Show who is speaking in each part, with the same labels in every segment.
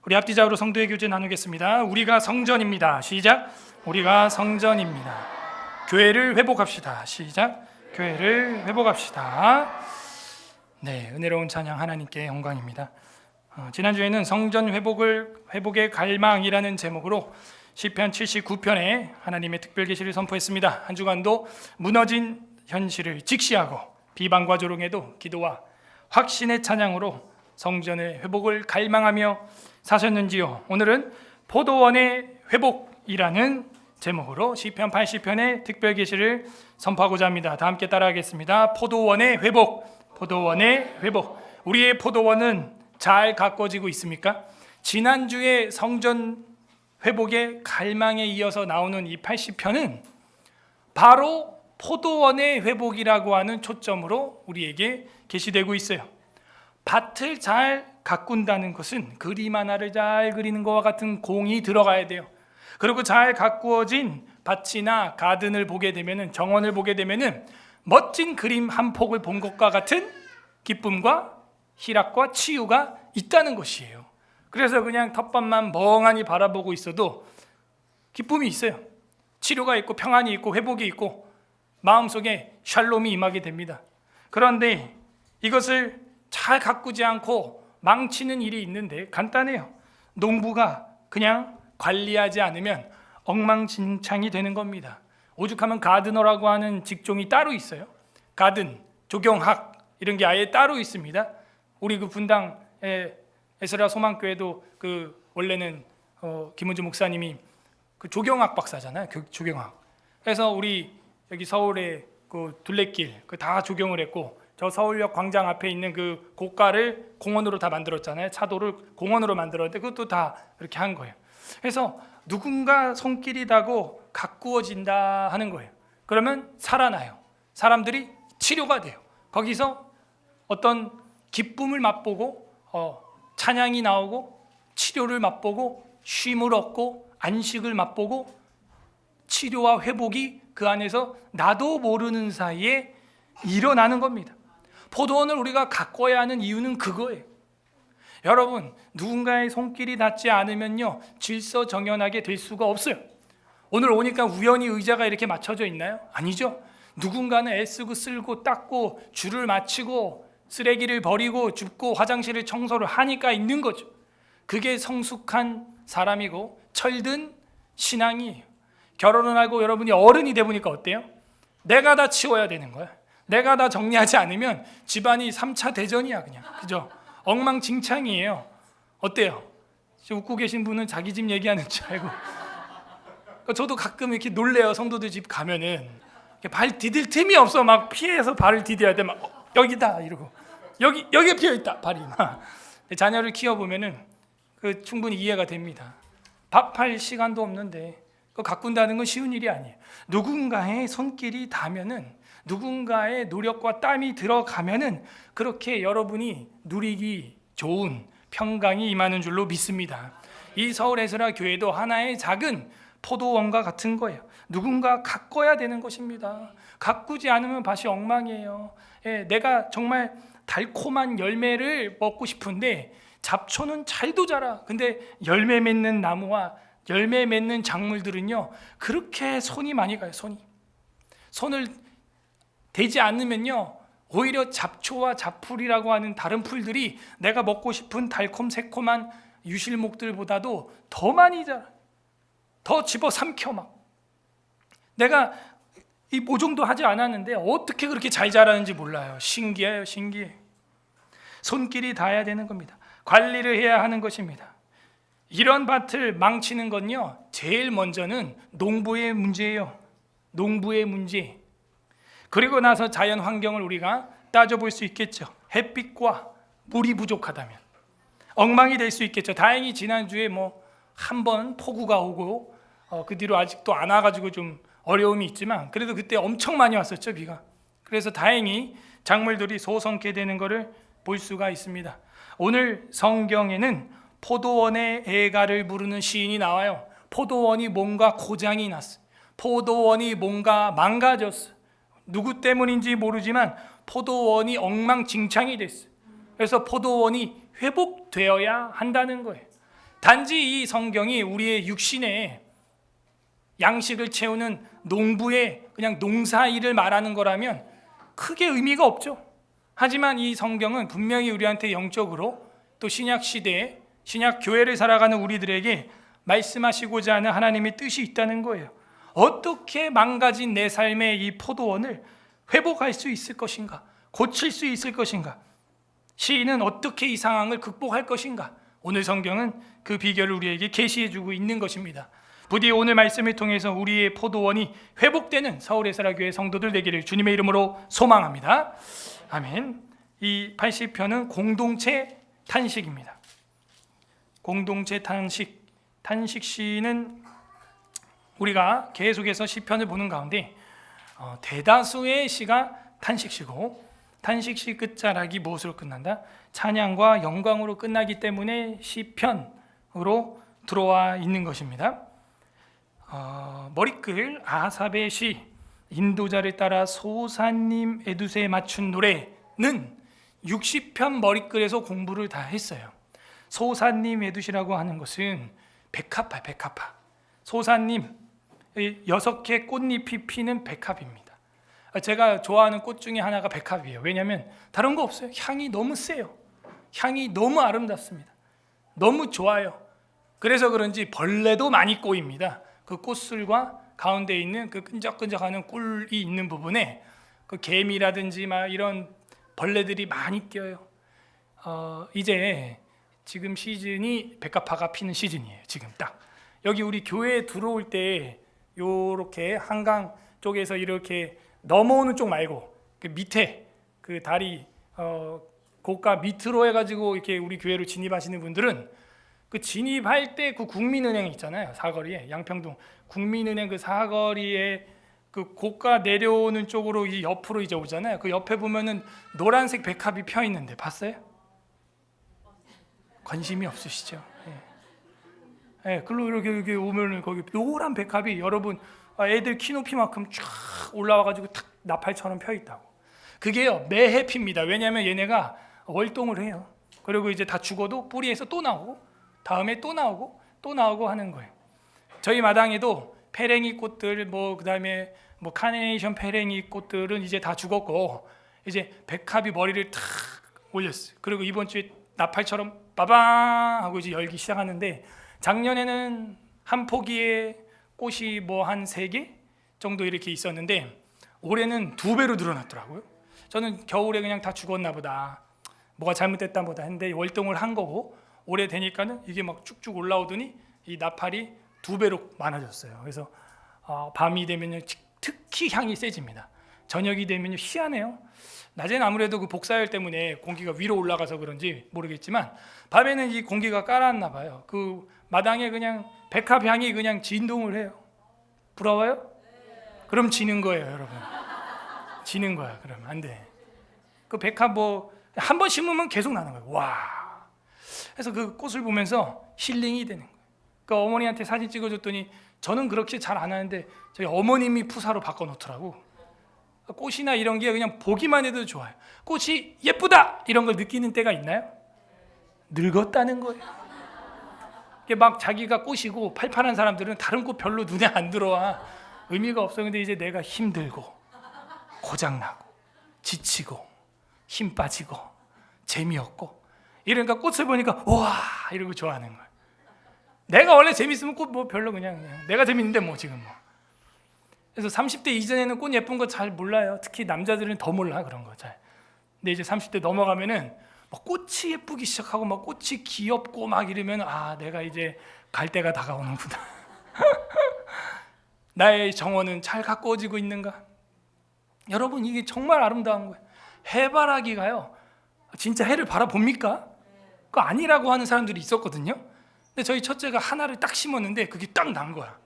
Speaker 1: 우리 앞뒤자로 성도의 교제 나누겠습니다. 우리가 성전입니다. 시작. 우리가 성전입니다. 교회를 회복합시다. 시작. 교회를 회복합시다. 네, 은혜로운 찬양 하나님께 영광입니다. 지난주에는 성전 회복의 갈망이라는 제목으로 시편 79편에 하나님의 특별 계시를 선포했습니다. 한 주간도 무너진 현실을 직시하고 비방과 조롱에도 기도와 확신의 찬양으로 성전의 회복을 갈망하며 사셨는지요. 오늘은 포도원의 회복이라는 제목으로 시편 80편의 특별 계시를 선포하고자 합니다. 다 함께 따라하겠습니다. 포도원의 회복, 포도원의 회복. 우리의 포도원은 잘 가꿔지고 있습니까? 지난주에 성전 회복의 갈망에 이어서 나오는 이 80편은 바로 포도원의 회복이라고 하는 초점으로 우리에게 계시되고 있어요. 밭을 잘 가꾼다는 것은 그림 하나를 잘 그리는 것과 같은 공이 들어가야 돼요. 그리고 잘 가꾸어진 밭이나 가든을 보게 되면은, 정원을 보게 되면은 멋진 그림 한 폭을 본 것과 같은 기쁨과 희락과 치유가 있다는 것이에요. 그래서 그냥 텃밭만 멍하니 바라보고 있어도 기쁨이 있어요. 치료가 있고 평안이 있고 회복이 있고 마음속에 샬롬이 임하게 됩니다. 그런데 이것을 잘 가꾸지 않고 망치는 일이 있는데 간단해요. 농부가 그냥 관리하지 않으면 엉망진창이 되는 겁니다. 오죽하면 가드너라고 하는 직종이 따로 있어요. 가든, 조경학 이런 게 아예 따로 있습니다. 우리 그 분당 에스라 소망교회도 원래는 김은주 목사님이 그 조경학 박사잖아요. 조경학. 그래서 우리 여기 서울에 그 둘레길 다 조경을 했고, 저 서울역 광장 앞에 있는 그 고가를 공원으로 다 만들었잖아요. 차도를 공원으로 만들었는데 그것도 다 이렇게 한 거예요. 그래서 누군가 손길이 닿고 가꾸어진다 하는 거예요. 그러면 살아나요. 사람들이 치료가 돼요. 거기서 어떤 기쁨을 맛보고 찬양이 나오고 치료를 맛보고 쉼을 얻고 안식을 맛보고 치료와 회복이 그 안에서 나도 모르는 사이에 일어나는 겁니다. 포도원을 우리가 가꿔야 하는 이유는 그거예요. 여러분, 누군가의 손길이 닿지 않으면요 질서정연하게 될 수가 없어요. 오늘 오니까 우연히 의자가 이렇게 맞춰져 있나요? 아니죠. 누군가는 애쓰고 쓸고 닦고 줄을 맞추고 쓰레기를 버리고 줍고 화장실을 청소를 하니까 있는 거죠. 그게 성숙한 사람이고 철든 신앙이에요. 결혼을 하고 여러분이 어른이 돼 보니까 어때요? 내가 다 치워야 되는 거야. 내가 다 정리하지 않으면 집안이 3차 대전이야 그냥. 그죠? 엉망진창이에요. 어때요? 웃고 계신 분은 자기 집 얘기하는 줄 알고. 저도 가끔 이렇게 놀래요. 성도들 집 가면은 발 디딜 틈이 없어. 막 피해서 발을 디뎌야 돼. 막 여기다 이러고 여기에 피어 있다 발이. 자녀를 키워보면은 충분히 이해가 됩니다. 밥할 시간도 없는데 그거 가꾼다는 건 쉬운 일이 아니에요. 누군가의 손길이 닿으면은, 누군가의 노력과 땀이 들어가면은 그렇게 여러분이 누리기 좋은 평강이 임하는 줄로 믿습니다. 이 서울 에스라 교회도 하나의 작은 포도원과 같은 거예요. 누군가 가꿔야 되는 것입니다. 가꾸지 않으면 밭이 엉망이에요. 내가 정말 달콤한 열매를 먹고 싶은데 잡초는 잘도 자라. 근데 열매 맺는 나무와 열매 맺는 작물들은요 그렇게 손이 많이 가요. 손을 대지 않으면요 오히려 잡초와 잡풀이라고 하는 다른 풀들이 내가 먹고 싶은 달콤 새콤한 유실목들보다도 더 많이 자라. 더 집어삼켜 막. 내가 이 모종도 하지 않았는데 어떻게 그렇게 잘 자라는지 몰라요. 신기해요. 신기해. 손길이 닿아야 되는 겁니다. 관리를 해야 하는 것입니다. 이런 밭을 망치는 건요 제일 먼저는 농부의 문제예요. 농부의 문제. 그리고 나서 자연 환경을 우리가 따져볼 수 있겠죠. 햇빛과 물이 부족하다면 엉망이 될 수 있겠죠. 다행히 지난주에 한 번 폭우가 오고 그 뒤로 아직도 안 와가지고 좀 어려움이 있지만 그래도 그때 엄청 많이 왔었죠, 비가. 그래서 다행히 작물들이 소성케 되는 것을 볼 수가 있습니다. 오늘 성경에는 포도원의 애가를 부르는 시인이 나와요. 포도원이 뭔가 고장이 났어. 포도원이 뭔가 망가졌어. 누구 때문인지 모르지만 포도원이 엉망진창이 됐어. 그래서 포도원이 회복되어야 한다는 거예요. 단지 이 성경이 우리의 육신의 양식을 채우는 농부의 그냥 농사일을 말하는 거라면 크게 의미가 없죠. 하지만 이 성경은 분명히 우리한테 영적으로 또 신약 시대에 신약 교회를 살아가는 우리들에게 말씀하시고자 하는 하나님의 뜻이 있다는 거예요. 어떻게 망가진 내 삶의 이 포도원을 회복할 수 있을 것인가? 고칠 수 있을 것인가? 시인은 어떻게 이 상황을 극복할 것인가? 오늘 성경은 그 비결을 우리에게 계시해주고 있는 것입니다. 부디 오늘 말씀을 통해서 우리의 포도원이 회복되는 서울에스라교회 성도들 되기를 주님의 이름으로 소망합니다. 아멘. 이 80편은 공동체 탄식입니다. 공동체 탄식. 탄식 시는 우리가 계속해서 시편을 보는 가운데 대다수의 시가 탄식시고, 탄식시 끝자락이 무엇으로 끝난다? 찬양과 영광으로 끝나기 때문에 시편으로 들어와 있는 것입니다. 머리글 아삽의 시 인도자를 따라 소사님 에두세에 맞춘 노래는 60편 머리글에서 공부를 다 했어요. 소사님 에두시라고 하는 것은 백합화. 소사님 6개 꽃잎이 피는 백합입니다. 제가 좋아하는 꽃 중에 하나가 백합이에요. 왜냐하면 다른 거 없어요. 향이 너무 세요. 향이 너무 아름답습니다. 너무 좋아요. 그래서 그런지 벌레도 많이 꼬입니다. 그 꽃술과 가운데 있는 그 끈적끈적하는 꿀이 있는 부분에 그 개미라든지 막 이런 벌레들이 많이 껴요. 이제 지금 시즌이 백합화가 피는 시즌이에요. 지금 딱 여기 우리 교회에 들어올 때 요렇게 한강 쪽에서 이렇게 넘어오는 쪽 말고 그 밑에 그 다리 고가 밑으로 해가지고 이렇게 우리 교회로 진입하시는 분들은 그 진입할 때 그 국민은행 있잖아요. 사거리에 양평동 국민은행 그 사거리에 그 고가 내려오는 쪽으로 이 옆으로 이제 오잖아요. 그 옆에 보면은 노란색 백합이 펴 있는데 봤어요? 관심이 없으시죠? 예, 글로 이렇게 오면은 거기 노란 백합이 여러분 애들 키높이만큼 쫙 올라와가지고 탁 나팔처럼 펴 있다고. 그게요 매해 핍니다. 왜냐하면 얘네가 월동을 해요. 그리고 이제 다 죽어도 뿌리에서 또 나오고 다음에 또 나오고 또 나오고 하는 거예요. 저희 마당에도 페랭이 꽃들 그다음에 카네이션 페랭이 꽃들은 이제 다 죽었고 이제 백합이 머리를 탁 올렸어요. 그리고 이번 주에 나팔처럼 빠방 하고 이제 열기 시작하는데 작년에는 한 포기에 꽃이 한 3개 정도 이렇게 있었는데 올해는 2배로 늘어났더라고요. 저는 겨울에 그냥 다 죽었나 보다, 뭐가 잘못됐다 보다 했는데 월동을 한 거고 올해 되니까는 이게 막 쭉쭉 올라오더니 이 나팔이 2배로 많아졌어요. 그래서 밤이 되면 특히 향이 세집니다. 저녁이 되면 희한해요. 낮에는 아무래도 그 복사열 때문에 공기가 위로 올라가서 그런지 모르겠지만 밤에는 이 공기가 깔았나 봐요. 그 마당에 그냥 백합 향이 그냥 진동을 해요. 부러워요? 그럼 지는 거예요, 여러분. 지는 거야. 그럼 안 돼. 그 백합 한 번 심으면 계속 나는 거예요. 와. 그래서 그 꽃을 보면서 힐링이 되는 거예요. 그 어머니한테 사진 찍어줬더니 저는 그렇게 잘 안 하는데 저희 어머님이 푸사로 바꿔놓더라고. 꽃이나 이런 게 그냥 보기만 해도 좋아요. 꽃이 예쁘다 이런 걸 느끼는 때가 있나요? 늙었다는 거예요. 이게 막 자기가 꽃이고 팔팔한 사람들은 다른 꽃 별로 눈에 안 들어와. 의미가 없어. 근데 이제 내가 힘들고 고장나고 지치고 힘 빠지고 재미없고 이러니까 꽃을 보니까 와 이러고 좋아하는 거야. 내가 원래 재밌으면 꽃 별로 그냥 내가 재밌는데 지금 그래서 30대 이전에는 꽃 예쁜 거 잘 몰라요. 특히 남자들은 더 몰라 그런 거 잘. 근데 이제 30대 넘어가면은 꽃이 예쁘기 시작하고 꽃이 귀엽고 이러면 내가 이제 갈 때가 다가오는구나. 나의 정원은 잘 가꾸어지고 있는가? 여러분 이게 정말 아름다운 거예요. 해바라기가요 진짜 해를 바라봅니까? 그거 아니라고 하는 사람들이 있었거든요. 근데 저희 첫째가 하나를 딱 심었는데 그게 딱 난 거야.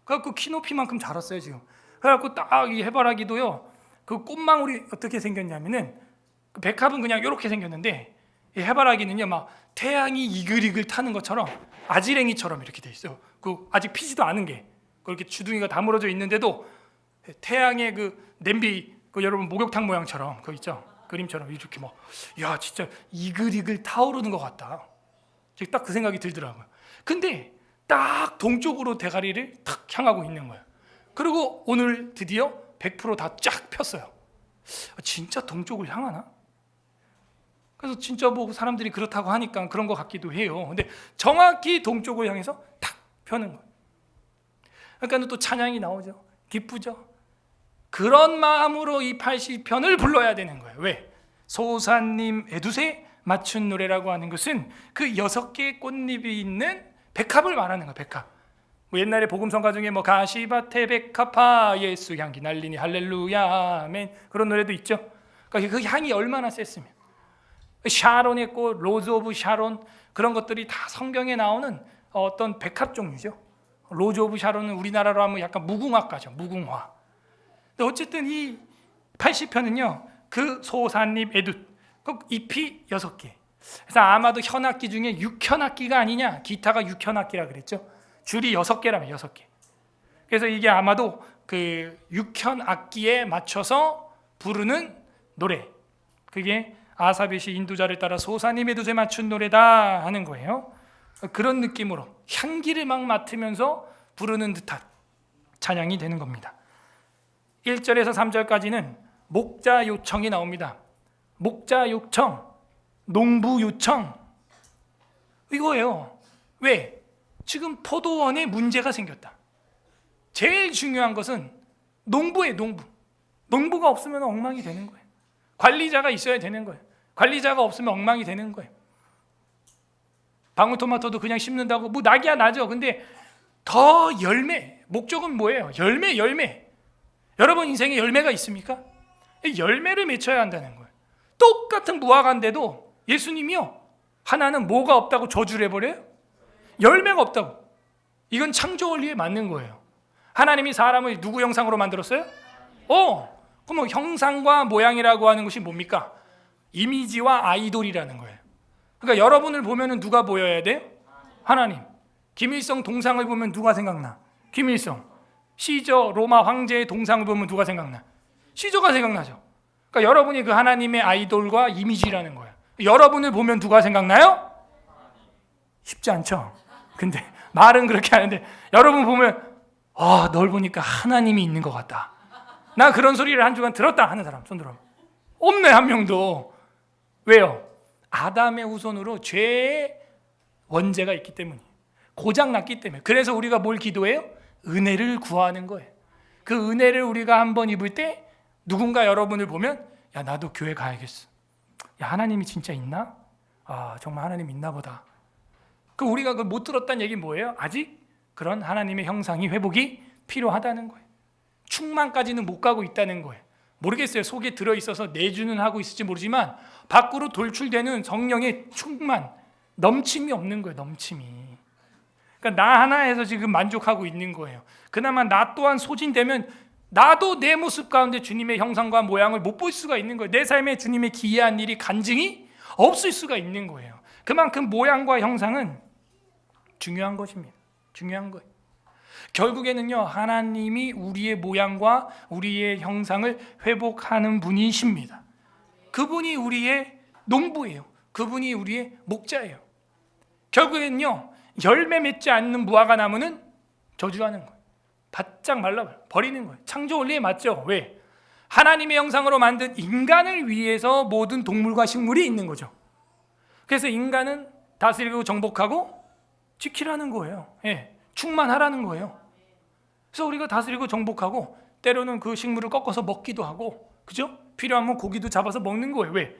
Speaker 1: 그래갖고 키높이만큼 자랐어요 지금. 그래갖고 딱 이 해바라기도요 그 꽃망울이 어떻게 생겼냐면은 그 백합은 그냥 이렇게 생겼는데 이 해바라기는요 태양이 이글이글 타는 것처럼 아지랭이처럼 이렇게 돼 있어요. 그 아직 피지도 않은 게 그렇게 주둥이가 다물어져 있는데도 태양의 그 냄비 그 여러분 목욕탕 모양처럼 그거 있죠? 그림처럼 이렇게 야 진짜 이글이글 타오르는 것 같다. 딱 그 생각이 들더라고요. 근데 딱 동쪽으로 대가리를 탁 향하고 있는 거예요. 그리고 오늘 드디어 100% 다 쫙 폈어요. 진짜 동쪽을 향하나? 그래서 진짜 뭐 사람들이 그렇다고 하니까 그런 것 같기도 해요. 근데 정확히 동쪽을 향해서 탁 펴는 거예요. 그러니까 또 찬양이 나오죠. 기쁘죠. 그런 마음으로 이 80편을 불러야 되는 거예요. 왜? 소사님 에두세 맞춘 노래라고 하는 것은 그 6개의 꽃잎이 있는 백합을 말하는 거예요. 백합. 뭐 옛날에 복음성가 중에 뭐 가시밭에 백합화 예수 향기 날리니 할렐루야 아멘 그런 노래도 있죠. 그러니까 그 향이 얼마나 셌으면 샤론의 꽃, 로즈 오브 샤론 그런 것들이 다 성경에 나오는 어떤 백합 종류죠. 로즈 오브 샤론은 우리나라로 하면 약간 무궁화과죠. 무궁화. 근데 어쨌든 이 80편은요. 그 소사잎 에둣 그 잎이 6개. 그래서 아마도 현악기 중에 6현악기가 아니냐. 기타가 6현악기라 그랬죠. 줄이 6개라면 6개. 그래서 이게 아마도 그 6현악기에 맞춰서 부르는 노래. 그게 아사벳이 인도자를 따라 소사님 에둣에 맞춘 노래다 하는 거예요. 그런 느낌으로 향기를 막 맡으면서 부르는 듯한 찬양이 되는 겁니다. 1절에서 3절까지는 목자 요청이 나옵니다. 목자 요청, 농부 요청 이거예요. 왜? 지금 포도원에 문제가 생겼다. 제일 중요한 것은 농부예요. 농부가 없으면 엉망이 되는 거예요. 관리자가 있어야 되는 거예요. 관리자가 없으면 엉망이 되는 거예요. 방울토마토도 그냥 심는다고 뭐 낙이야 나죠. 근데 더 열매, 목적은 뭐예요? 열매. 여러분 인생에 열매가 있습니까? 열매를 맺혀야 한다는 거예요. 똑같은 무화과인데도 예수님이요. 하나는 뭐가 없다고 저주를 해버려요? 열매가 없다고. 이건 창조 원리에 맞는 거예요. 하나님이 사람을 누구 형상으로 만들었어요? 그럼 형상과 모양이라고 하는 것이 뭡니까? 이미지와 아이돌이라는 거예요. 그러니까 여러분을 보면은 누가 보여야 돼요? 하나님. 김일성 동상을 보면 누가 생각나? 김일성. 시저 로마 황제의 동상을 보면 누가 생각나? 시저가 생각나죠. 그러니까 여러분이 그 하나님의 아이돌과 이미지라는 거예요. 여러분을 보면 누가 생각나요? 쉽지 않죠. 근데 말은 그렇게 하는데 여러분 보면 널 보니까 하나님이 있는 것 같다. 나 그런 소리를 한 주간 들었다 하는 사람 손 들어. 없네 한 명도. 왜요? 아담의 후손으로 죄의 원죄가 있기 때문이에요. 고장 났기 때문에. 그래서 우리가 뭘 기도해요? 은혜를 구하는 거예요. 그 은혜를 우리가 한번 입을 때 누군가 여러분을 보면 야 나도 교회 가야겠어. 야 하나님이 진짜 있나? 정말 하나님 있나 보다. 그 우리가 그 못 들었다는 얘기 뭐예요? 아직 그런 하나님의 형상이 회복이 필요하다는 거예요. 충만까지는 못 가고 있다는 거예요. 모르겠어요. 속에 들어있어서 내주는 하고 있을지 모르지만 밖으로 돌출되는 성령의 충만, 넘침이 없는 거예요. 넘침이. 그러니까 나 하나에서 지금 만족하고 있는 거예요. 그나마 나 또한 소진되면 나도 내 모습 가운데 주님의 형상과 모양을 못 볼 수가 있는 거예요. 내 삶에 주님의 기이한 일이 간증이 없을 수가 있는 거예요. 그만큼 모양과 형상은 중요한 것입니다. 중요한 거예요. 결국에는요 하나님이 우리의 모양과 우리의 형상을 회복하는 분이십니다. 그분이 우리의 농부예요. 그분이 우리의 목자예요. 결국에는요 열매 맺지 않는 무화과 나무는 저주하는 거예요. 바짝 말라 버리는 거예요. 창조 원리에 맞죠. 왜? 하나님의 형상으로 만든 인간을 위해서 모든 동물과 식물이 있는 거죠. 그래서 인간은 다스리고 정복하고 지키라는 거예요. 충만하라는 거예요. 그래서 우리가 다스리고 정복하고 때로는 그 식물을 꺾어서 먹기도 하고, 그죠? 필요하면 고기도 잡아서 먹는 거예요. 왜?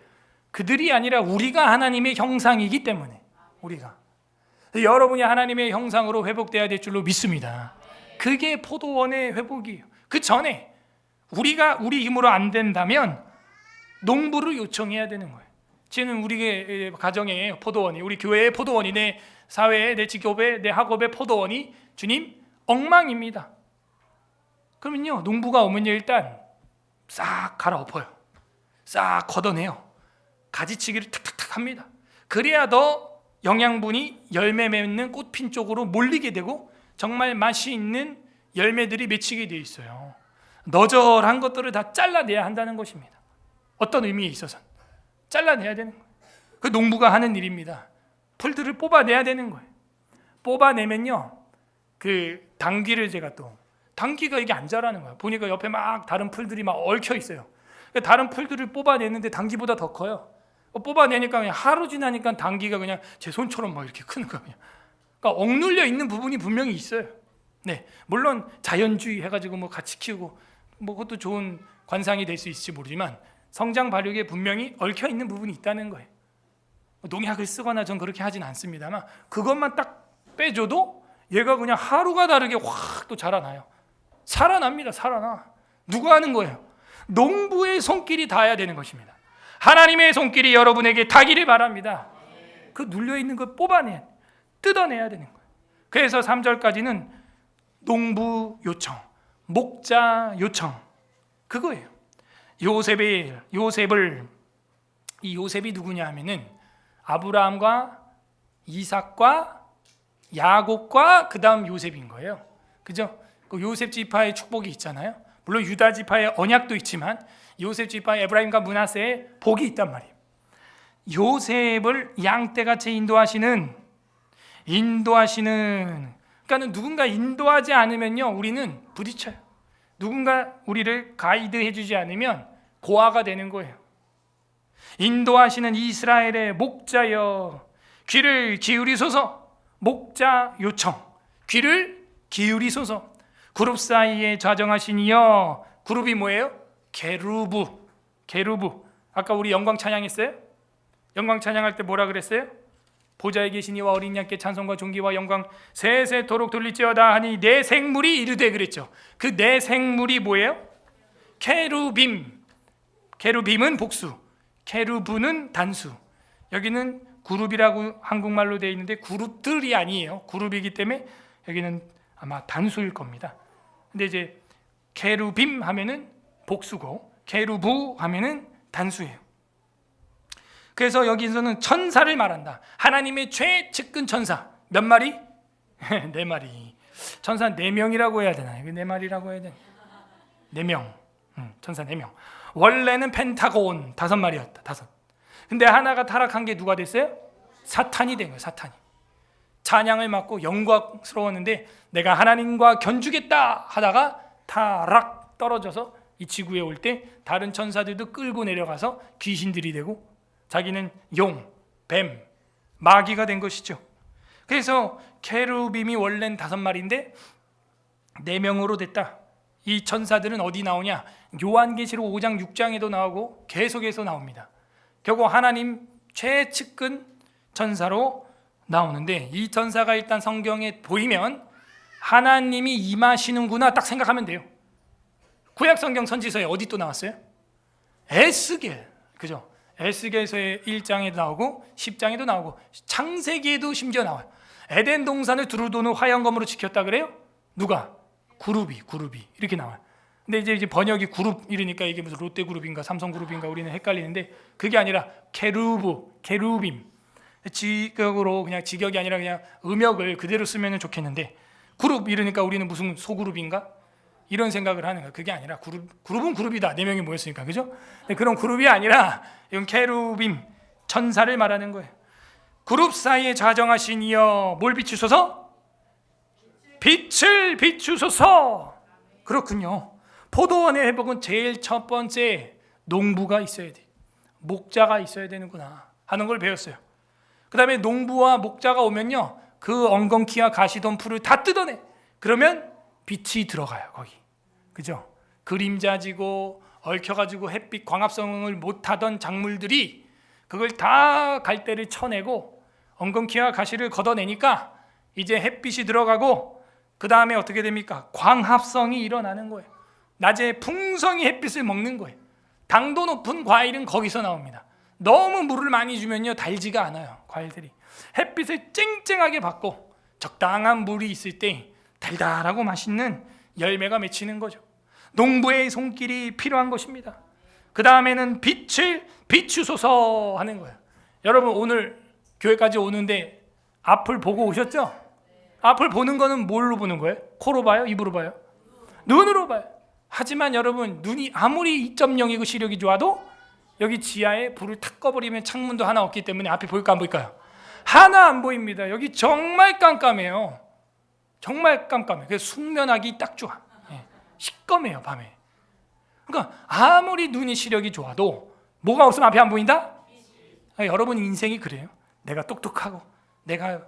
Speaker 1: 그들이 아니라 우리가 하나님의 형상이기 때문에. 우리가 여러분이 하나님의 형상으로 회복돼야 될 줄로 믿습니다. 그게 포도원의 회복이에요. 그 전에 우리가 우리 힘으로 안 된다면 농부를 요청해야 되는 거예요. 지금 우리 가정의 포도원이, 우리 교회의 포도원이, 내 사회의, 내 직업의, 내 학업의 포도원이 주님 엉망입니다. 그러면요 농부가 오면요 일단 싹 갈아엎어요. 싹 걷어내요. 가지치기를 탁탁탁 합니다. 그래야 더 영양분이 열매 맺는 꽃핀 쪽으로 몰리게 되고 정말 맛이 있는 열매들이 맺히게 되어 있어요. 너절한 것들을 다 잘라내야 한다는 것입니다. 어떤 의미에 있어서 잘라내야 되는 거예요. 그 농부가 하는 일입니다. 풀들을 뽑아내야 되는 거예요. 뽑아내면요, 그 당귀를 제가 또 당귀가 이게 안 자라는 거야. 보니까 옆에 막 다른 풀들이 막 얽혀 있어요. 다른 풀들을 뽑아내는데 당귀보다 더 커요. 뽑아내니까 그냥 하루 지나니까 당귀가 그냥 제 손처럼 막 이렇게 크는 거예요. 그러니까 억눌려 있는 부분이 분명히 있어요. 네, 물론 자연주의 해가지고 뭐 같이 키우고 뭐 그것도 좋은 관상이 될 수 있을지 모르지만 성장 발육에 분명히 얽혀 있는 부분이 있다는 거예요. 농약을 쓰거나 전 그렇게 하진 않습니다만 그것만 딱 빼줘도 얘가 그냥 하루가 다르게 확 또 자라나요. 살아납니다. 살아나. 누가 하는 거예요? 농부의 손길이 닿아야 되는 것입니다. 하나님의 손길이 여러분에게 닿기를 바랍니다. 그 눌려있는 걸 뜯어내야 되는 거예요. 그래서 3절까지는 농부 요청, 목자 요청, 그거예요. 요셉이 누구냐 하면은 아브라함과 이삭과 야곱과 그 다음 요셉인 거예요. 그죠? 그 요셉 지파의 축복이 있잖아요. 물론 유다 지파의 언약도 있지만 요셉 지파 에브라임과 므낫세의 복이 있단 말이에요. 요셉을 양떼같이 인도하시는 그러니까 누군가 인도하지 않으면요 우리는 부딪혀요. 누군가 우리를 가이드해 주지 않으면 고아가 되는 거예요. 인도하시는 이스라엘의 목자여 귀를 기울이소서. 목자 요청, 귀를 기울이소서. 그룹 사이에 좌정하신 이여. 그룹이 뭐예요? 게루브. 아까 우리 영광 찬양했어요? 영광 찬양할 때 뭐라 그랬어요? 보좌에 계신 이와 어린 양께 찬송과 존귀와 영광 세세토록 돌릴지어다 하니 내 생물이 이르되 그랬죠. 그 내 생물이 뭐예요? 케루빔은 복수, 케루브는 단수. 여기는 그룹이라고 한국말로 되어 있는데 그룹들이 아니에요. 그룹이기 때문에 여기는 아마 단수일 겁니다. 근데 이제 케루빔 하면은 복수고 케루브 하면은 단수예요. 그래서 여기서는 천사를 말한다. 하나님의 최측근 천사 몇 마리? 4마리. 천사 4명이라고 해야 되나? 이거 4마리라고 해야 되나? 4명. 천사 4명. 원래는 펜타곤 5마리였다. 5. 근데 하나가 타락한 게 누가 됐어요? 사탄이 된 거예요. 사탄이. 찬양을 맡고 영광스러웠는데 내가 하나님과 견주겠다 하다가 타락 떨어져서 이 지구에 올 때 다른 천사들도 끌고 내려가서 귀신들이 되고 자기는 용, 뱀, 마귀가 된 것이죠. 그래서 케루빔이 원래는 5마리인데 4명으로 됐다. 이 천사들은 어디 나오냐? 요한계시록 5장 6장에도 나오고 계속해서 나옵니다. 결국 하나님 최측근 천사로 나오는데 이 천사가 일단 성경에 보이면 하나님이 임하시는구나 딱 생각하면 돼요. 구약 성경 선지서에 어디 또 나왔어요? 에스겔, 그죠? 에스겔서의 1장에도 나오고 10장에도 나오고 창세기에도 심지어 나와요. 에덴 동산을 두루 도는 화영검으로 지켰다 그래요? 누가? 그룹이 이렇게 나와요. 근데 이제 번역이 그룹 이러니까 이게 무슨 롯데그룹인가 삼성그룹인가 우리는 헷갈리는데 그게 아니라 케루빔. 직역으로 그냥 직역이 아니라 그냥 음역을 그대로 쓰면 좋겠는데 그룹 이러니까 우리는 무슨 소그룹인가? 이런 생각을 하는 거야. 그게 아니라 그룹은 그룹이다. 4명이 모였으니까. 그죠? 근데 그런 그룹이 아니라 이건 케루빔 천사를 말하는 거예요. 그룹 사이에 좌정하신 이여 뭘 비추소서? 빛을 비추소서. 그렇군요. 포도원의 회복은 제일 첫 번째 농부가 있어야 돼. 목자가 있어야 되는구나 하는 걸 배웠어요. 그 다음에 농부와 목자가 오면요 그 엉겅퀴와 가시던 풀을 다 뜯어내. 그러면 빛이 들어가요 거기. 그죠? 그림자지고 얽혀가지고 햇빛 광합성을 못하던 작물들이 그걸 다 갈대를 쳐내고 엉겅퀴와 가시를 걷어내니까 이제 햇빛이 들어가고 그 다음에 어떻게 됩니까? 광합성이 일어나는 거예요. 낮에 풍성히 햇빛을 먹는 거예요. 당도 높은 과일은 거기서 나옵니다. 너무 물을 많이 주면요 달지가 않아요. 과일들이 햇빛을 쨍쨍하게 받고 적당한 물이 있을 때 달달하고 맛있는 열매가 맺히는 거죠. 농부의 손길이 필요한 것입니다. 그 다음에는 빛을 비추소서 하는 거예요. 여러분 오늘 교회까지 오는데 앞을 보고 오셨죠? 앞을 보는 거는 뭘로 보는 거예요? 코로 봐요? 입으로 봐요? 눈으로 봐요. 하지만 여러분 눈이 아무리 2.0이고 시력이 좋아도 여기 지하에 불을 탁 꺼버리면 창문도 하나 없기 때문에 앞이 보일까 안 보일까요? 하나 안 보입니다. 여기 정말 깜깜해요. 정말 깜깜해. 그래서 숙면하기 딱 좋아. 시꺼매요 밤에. 그러니까 아무리 눈이 시력이 좋아도 뭐가 없으면 앞이 안 보인다? 여러분 인생이 그래요. 내가 똑똑하고 내가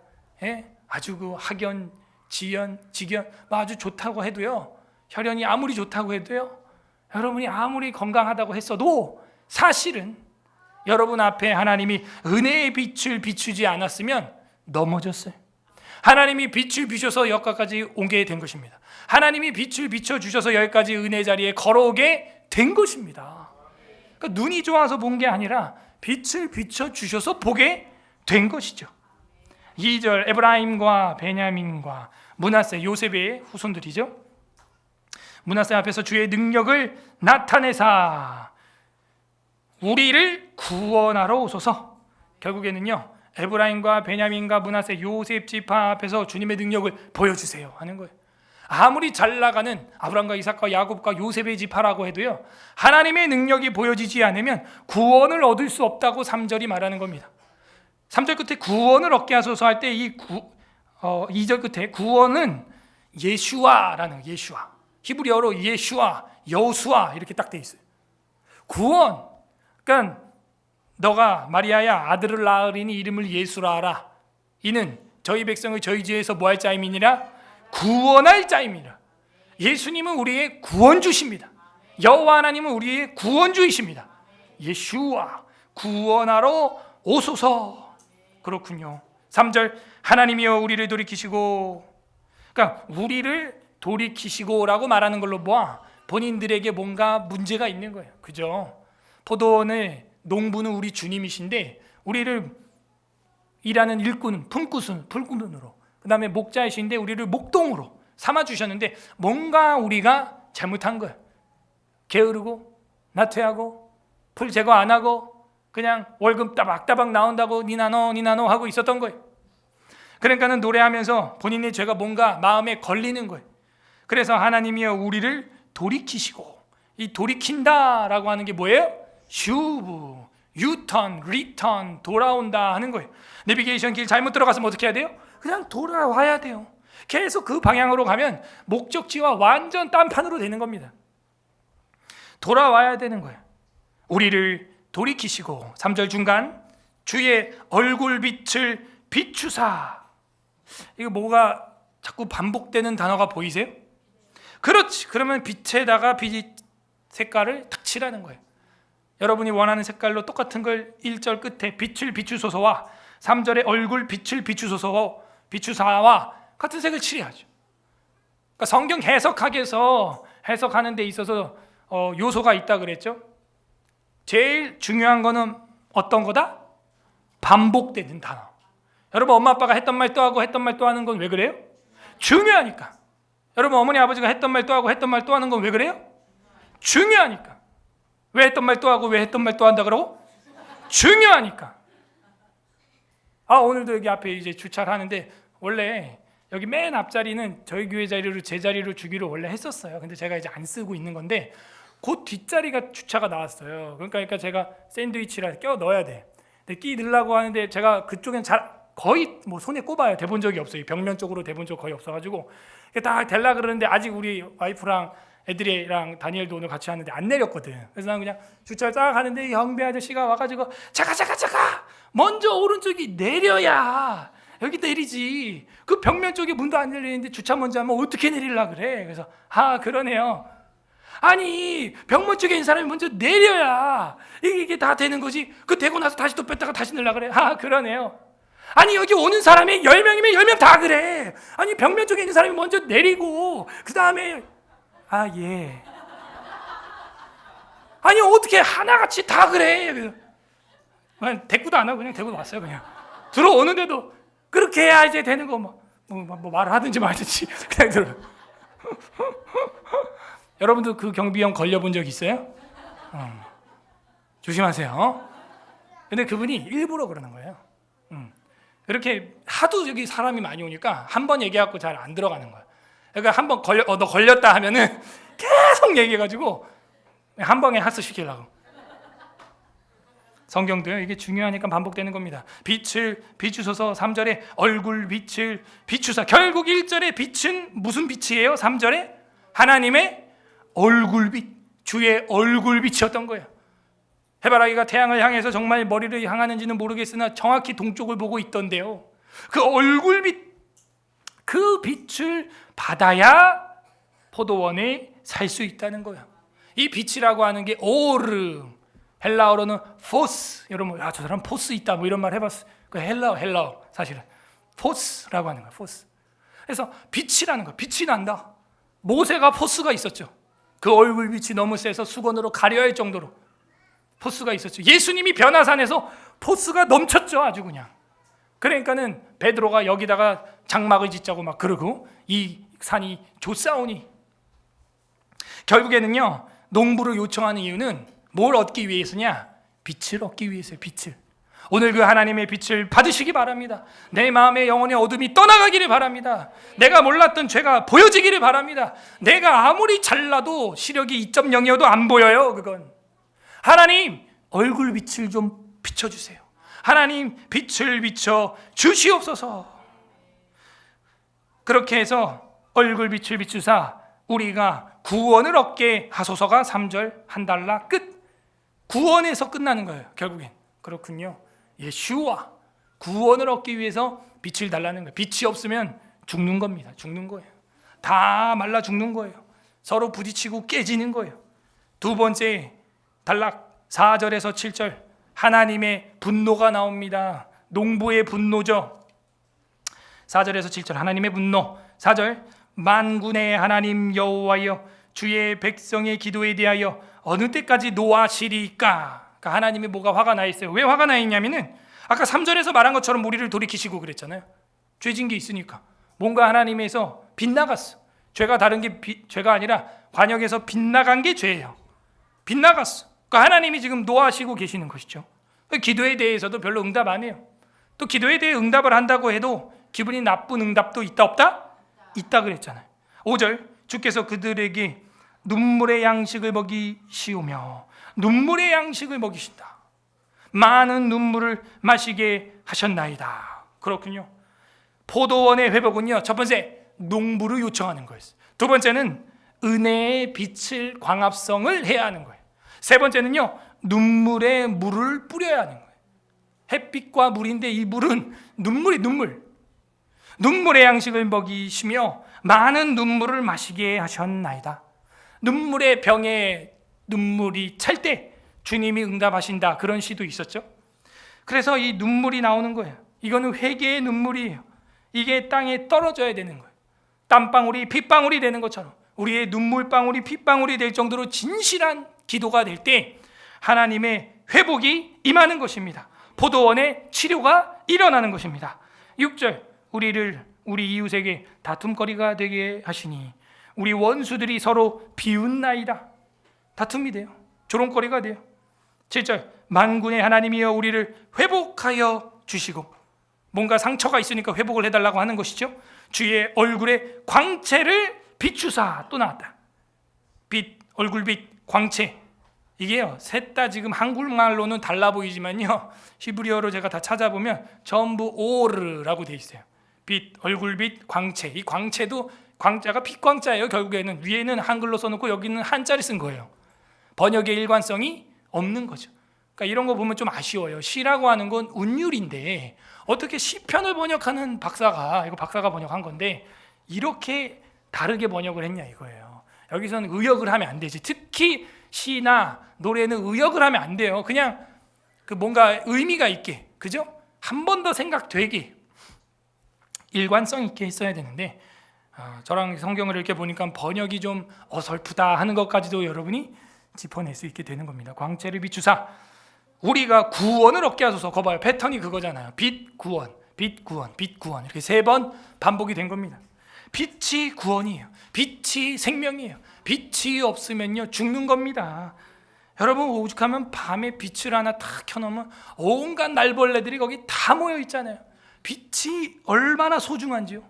Speaker 1: 아주 그 학연, 지연, 직연 아주 좋다고 해도요, 혈연이 아무리 좋다고 해도요, 여러분이 아무리 건강하다고 했어도 사실은 여러분 앞에 하나님이 은혜의 빛을 비추지 않았으면 넘어졌어요. 하나님이 빛을 비춰서 여기까지 오게 된 것입니다. 하나님이 빛을 비춰주셔서 여기까지 은혜 자리에 걸어오게 된 것입니다. 그러니까 눈이 좋아서 본 게 아니라 빛을 비춰주셔서 보게 된 것이죠. 2절, 에브라임과 베냐민과 므낫세, 요셉의 후손들이죠. 므낫세 앞에서 주의 능력을 나타내사 우리를 구원하러 오소서. 결국에는요, 에브라임과 베냐민과 므낫세, 요셉 지파 앞에서 주님의 능력을 보여주세요 하는 거예요. 아무리 잘 나가는 아브라함과 이삭과 야곱과 요셉의 지파라고 해도요, 하나님의 능력이 보여지지 않으면 구원을 얻을 수 없다고 3절이 말하는 겁니다. 3절 끝에 구원을 얻게 하소서 할 때 이 2절 끝에 구원은 예슈아라는, 예슈아, 히브리어로 예슈아, 여호수아 이렇게 딱 돼 있어요. 구원, 그러니까 너가 마리아야 아들을 낳으리니 이름을 예수라 하라. 이는 저희 백성을 저희 지에서 뭐 할 자임이니라? 구원할 자임이라. 예수님은 우리의 구원주십니다. 여호와 하나님은 우리의 구원주이십니다. 예슈아, 구원하러 오소서. 그렇군요. 3절, 하나님이여 우리를 돌이키시고. 그러니까 우리를 돌이키시고라고 말하는 걸로 보아 본인들에게 뭔가 문제가 있는 거예요. 그죠? 포도원의 농부는 우리 주님이신데 우리를 일하는 일꾼은 품꾼으로, 그 다음에 목자이신데 우리를 목동으로 삼아주셨는데 뭔가 우리가 잘못한 거예요. 게으르고 나태하고 풀 제거 안 하고 그냥 월급 따박따박 나온다고 니나노 하고 있었던 거예요. 그러니까는 노래하면서 본인의 죄가 뭔가 마음에 걸리는 거예요. 그래서 하나님이여 우리를 돌이키시고, 이 돌이킨다라고 하는 게 뭐예요? 슈브, 유턴, 리턴, 돌아온다 하는 거예요. 내비게이션 길 잘못 들어갔으면 어떻게 해야 돼요? 그냥 돌아와야 돼요. 계속 그 방향으로 가면 목적지와 완전 딴판으로 되는 겁니다. 돌아와야 되는 거예요. 우리를 돌이키시고. 3절 중간, 주의 얼굴빛을 비추사. 이거 뭐가 자꾸 반복되는 단어가 보이세요? 그렇지. 그러면 빛에다가 빛 색깔을 탁 칠하는 거예요. 여러분이 원하는 색깔로 똑같은 걸 1절 끝에 빛을 비추소서와 3절에 얼굴 빛을 비추사와 같은 색을 칠해야죠. 그러니까 성경 해석학에서 해석하는 데 있어서 요소가 있다 그랬죠. 제일 중요한 거는 어떤 거다? 반복되는 단어. 여러분 엄마 아빠가 했던 말 또 하고 했던 말 또 하는 건 왜 그래요? 중요하니까. 여러분 어머니 아버지가 했던 말 또 하고 했던 말 또 하는 건 왜 그래요? 중요하니까. 왜 했던 말 또 하고 왜 했던 말 또 한다 그러고? 중요하니까. 오늘도 여기 앞에 이제 주차를 하는데 원래 여기 맨 앞자리는 저희 교회 자리로 제 자리로 주기로 원래 했었어요. 근데 제가 이제 안 쓰고 있는 건데 그 뒷자리가 주차가 나왔어요. 그러니까 제가 샌드위치라 껴 넣어야 돼. 근데 끼 넣으려고 하는데 제가 그쪽엔 거의 뭐 손에 꼽아요. 대본 적이 없어요. 벽면 쪽으로 대본 적 거의 없어가지고 딱 될라 그러는데 아직 우리 와이프랑 애들이랑 다니엘도 오늘 같이 하는데 안 내렸거든. 그래서 난 그냥 주차를 딱 하는데 경비 아저씨가 와가지고 잠깐 먼저 오른쪽이 내려야 여기 내리지. 그 벽면 쪽에 문도 안 열리는데 주차 먼저 하면 어떻게 내리려 그래. 그래서 그러네요. 아니 벽면 쪽에 있는 사람이 먼저 내려야 이게 다 되는 거지. 그 되고 나서 다시 또 뺐다가 다시 내려 그래. 그러네요. 아니 여기 오는 사람이 10명이면 10명 다 그래. 아니 벽면 쪽에 있는 사람이 먼저 내리고 그 다음에 예. 아니 어떻게 하나같이 다 그래. 그냥 대꾸도 안 하고 그냥 대고 왔어요. 그냥 들어오는데도 그렇게 해야 이제 되는 거 뭐 말을 하든지 말든지 그냥 들어. 여러분도 그 경비원 걸려본 적 있어요? 조심하세요. 근데 그분이 일부러 그러는 거예요. 이렇게 하도 여기 사람이 많이 오니까 한 번 얘기하고 잘 안 들어가는 거야. 그러니까 한 번 너 걸렸다 하면은 계속 얘기해가지고 한 방에 학습시키려고. 성경도요. 이게 중요하니까 반복되는 겁니다. 빛을 비추소서 3절에 얼굴 빛을 비추사. 결국 1절에 빛은 무슨 빛이에요? 3절에 하나님의 얼굴빛, 주의 얼굴빛이었던 거예요. 해바라기가 태양을 향해서 정말 머리를 향하는지는 모르겠으나 정확히 동쪽을 보고 있던데요. 그 얼굴빛, 그 빛을 받아야 포도원에 살 수 있다는 거예요. 이 빛이라고 하는 게 오르, 헬라어로는 포스. 여러분, 저 사람 포스 있다 뭐 이런 말 해봤어요. 그 헬라어 사실은 포스라고 하는 거예요. 포스. 그래서 빛이라는 거예요. 빛이 난다. 모세가 포스가 있었죠. 그 얼굴 빛이 너무 세서 수건으로 가려야 할 정도로 포스가 있었죠. 예수님이 변화산에서 포스가 넘쳤죠. 아주 그냥. 그러니까는 베드로가 여기다가 장막을 짓자고 막 그러고 이 산이 조싸우니, 결국에는요 농부를 요청하는 이유는 뭘 얻기 위해서냐? 빛을 얻기 위해서요. 빛을. 오늘 그 하나님의 빛을 받으시기 바랍니다. 내 마음의 영혼의 어둠이 떠나가기를 바랍니다. 내가 몰랐던 죄가 보여지기를 바랍니다. 내가 아무리 잘나도 시력이 2.0이어도 안 보여요. 그건 하나님 얼굴 빛을 좀 비춰주세요. 하나님 빛을 비춰 주시옵소서. 그렇게 해서 얼굴 빛을 비추사 우리가 구원을 얻게 하소서가 3절 한 달라 끝. 구원에서 끝나는 거예요. 결국엔. 그렇군요. 예수와 구원을 얻기 위해서 빛을 달라는 거예요. 빛이 없으면 죽는 겁니다. 죽는 거예요. 다 말라 죽는 거예요. 서로 부딪히고 깨지는 거예요. 두 번째 단락 4절에서 7절 하나님의 분노가 나옵니다. 농부의 분노죠. 4절에서 7절 하나님의 분노. 4절 만군의 하나님 여호와여 주의 백성의 기도에 대하여 어느 때까지 노하시리까? 그러니까 하나님이 뭐가 화가 나 있어요. 왜 화가 나 있냐면은 아까 3절에서 말한 것처럼 우리를 돌이키시고 그랬잖아요. 죄진 게 있으니까 뭔가 하나님에서 빗나갔어. 죄가 다른 게 죄가 아니라 관역에서 빗나간 게 죄예요. 빗나갔어. 그러니까 하나님이 지금 노하시고 계시는 것이죠. 기도에 대해서도 별로 응답 안 해요. 또 기도에 대해 응답을 한다고 해도 기분이 나쁜 응답도 있다 없다? 있다 그랬잖아요. 5절 주께서 그들에게 눈물의 양식을 먹이시오며 눈물의 양식을 먹이신다. 많은 눈물을 마시게 하셨나이다. 그렇군요. 포도원의 회복은요, 첫 번째 농부를 요청하는 거였어요. 두 번째는 은혜의 빛을 광합성을 해야 하는 거예요. 세 번째는요, 눈물에 물을 뿌려야 하는 거예요. 햇빛과 물인데 이 물은 눈물의 양식을 먹이시며 많은 눈물을 마시게 하셨나이다. 눈물의 병에 눈물이 찰 때 주님이 응답하신다. 그런 시도 있었죠. 그래서 이 눈물이 나오는 거예요. 이거는 회개의 눈물이에요. 이게 땅에 떨어져야 되는 거예요. 땀방울이 핏방울이 되는 것처럼 우리의 눈물방울이 핏방울이 될 정도로 진실한 기도가 될 때 하나님의 회복이 임하는 것입니다. 포도원의 치료가 일어나는 것입니다. 6절 우리 이웃에게 다툼거리가 되게 하시니 우리 원수들이 서로 비웃나이다. 다툼이 돼요. 조롱거리가 돼요. 7절 만군의 하나님이여 우리를 회복하여 주시고, 뭔가 상처가 있으니까 회복을 해달라고 하는 것이죠. 주의 얼굴에 광채를 비추사. 또 나왔다. 빛, 얼굴빛, 광채. 이게요 셋 다 지금 한국말로는 달라 보이지만요 히브리어로 제가 다 찾아보면 전부 오르라고 돼 있어요. 빛, 얼굴빛, 광채. 이 광채도 광자가 빛광자예요. 결국에는 위에는 한글로 써놓고 여기는 한자를 쓴 거예요. 번역의 일관성이 없는 거죠. 그러니까 이런 거 보면 좀 아쉬워요. 시라고 하는 건 운율인데 어떻게 시편을 번역하는 박사가, 이거 박사가 번역한 건데 이렇게 다르게 번역을 했냐 이거예요. 여기서는 의역을 하면 안 되지. 특히 시나 노래는 의역을 하면 안 돼요. 그냥 그 뭔가 의미가 있게, 그죠? 한 번 더 생각되게 일관성 있게 했어야 되는데 저랑 성경을 이렇게 보니까 번역이 좀 어설프다 하는 것까지도 여러분이 짚어낼 수 있게 되는 겁니다. 광채를 비추사 우리가 구원을 얻게 하소서. 거봐요, 패턴이 그거잖아요. 빛 구원, 빛 구원, 빛 구원. 이렇게 3번 반복이 된 겁니다. 빛이 구원이에요. 빛이 생명이에요. 빛이 없으면요 죽는 겁니다. 여러분 오죽하면 밤에 빛을 하나 탁 켜놓으면 온갖 날벌레들이 거기 다 모여 있잖아요. 빛이 얼마나 소중한지요.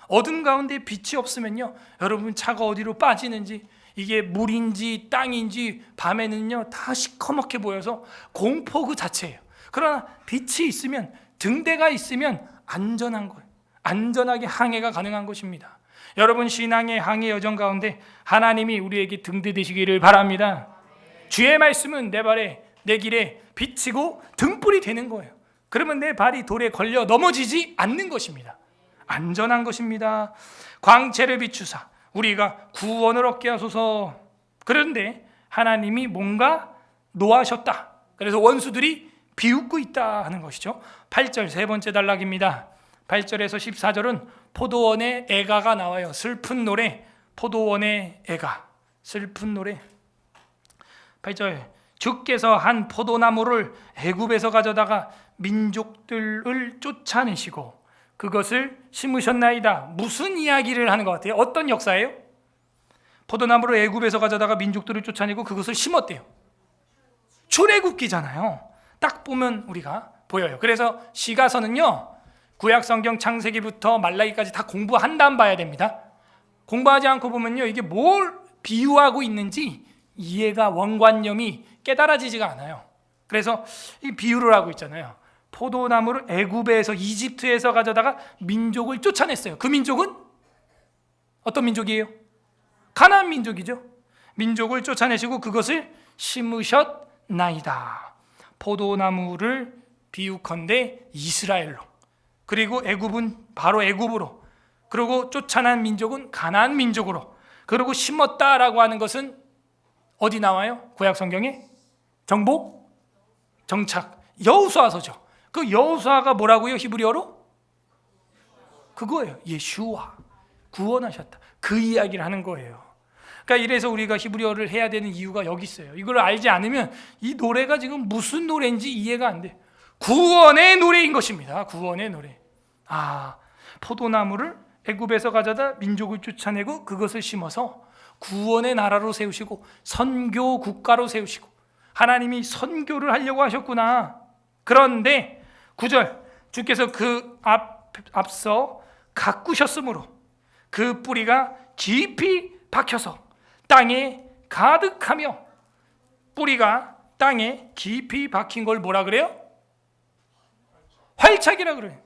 Speaker 1: 어둠 가운데 빛이 없으면요 여러분 차가 어디로 빠지는지 이게 물인지 땅인지 밤에는요 다 시커멓게 보여서 공포 그 자체예요. 그러나 빛이 있으면, 등대가 있으면 안전한 거예요. 안전하게 항해가 가능한 것입니다. 여러분, 신앙의 항해 여정 가운데 하나님이 우리에게 등대 되시기를 바랍니다. 주의 말씀은 내 길에 비치고 등불이 되는 거예요. 그러면 내 발이 돌에 걸려 넘어지지 않는 것입니다. 안전한 것입니다. 광채를 비추사 우리가 구원을 얻게 하소서. 그런데 하나님이 뭔가 노하셨다. 그래서 원수들이 비웃고 있다 하는 것이죠. 8절 세 번째 단락입니다. 8절에서 14절은 포도원의 애가가 나와요. 슬픈 노래, 포도원의 애가, 슬픈 노래. 8절 주께서 한 포도나무를 애굽에서 가져다가 민족들을 쫓아내시고 그것을 심으셨나이다. 무슨 이야기를 하는 것 같아요? 어떤 역사예요? 포도나무를 애굽에서 가져다가 민족들을 쫓아내고 그것을 심었대요. 출애굽기잖아요. 딱 보면 우리가 보여요. 그래서 시가서는요 구약 성경 창세기부터 말라기까지 다 공부한 다음 봐야 됩니다. 공부하지 않고 보면요 이게 뭘 비유하고 있는지 이해가, 원관념이 깨달아지지가 않아요. 그래서 이 비유를 하고 있잖아요. 포도나무를 애굽에서, 이집트에서 가져다가 민족을 쫓아냈어요. 그 민족은 어떤 민족이에요? 가나안 민족이죠. 민족을 쫓아내시고 그것을 심으셨나이다. 포도나무를 비유컨대 이스라엘로, 그리고 애굽은 바로 애굽으로, 그리고 쫓아난 민족은 가나안 민족으로, 그리고 심었다라고 하는 것은 어디 나와요? 구약 성경에 정복, 정착, 여호수아서죠. 그 여호수아가 뭐라고요? 히브리어로? 그거예요. 예슈아, 구원하셨다. 그 이야기를 하는 거예요. 그러니까 이래서 우리가 히브리어를 해야 되는 이유가 여기 있어요. 이걸 알지 않으면 이 노래가 지금 무슨 노래인지 이해가 안 돼. 구원의 노래인 것입니다. 구원의 노래. 포도나무를 애굽에서 가져다 민족을 쫓아내고 그것을 심어서 구원의 나라로 세우시고 선교 국가로 세우시고, 하나님이 선교를 하려고 하셨구나. 그런데 9절 주께서 그 앞서 가꾸셨으므로 그 뿌리가 깊이 박혀서 땅에 가득하며, 뿌리가 땅에 깊이 박힌 걸 뭐라 그래요? 활착이라 그래요.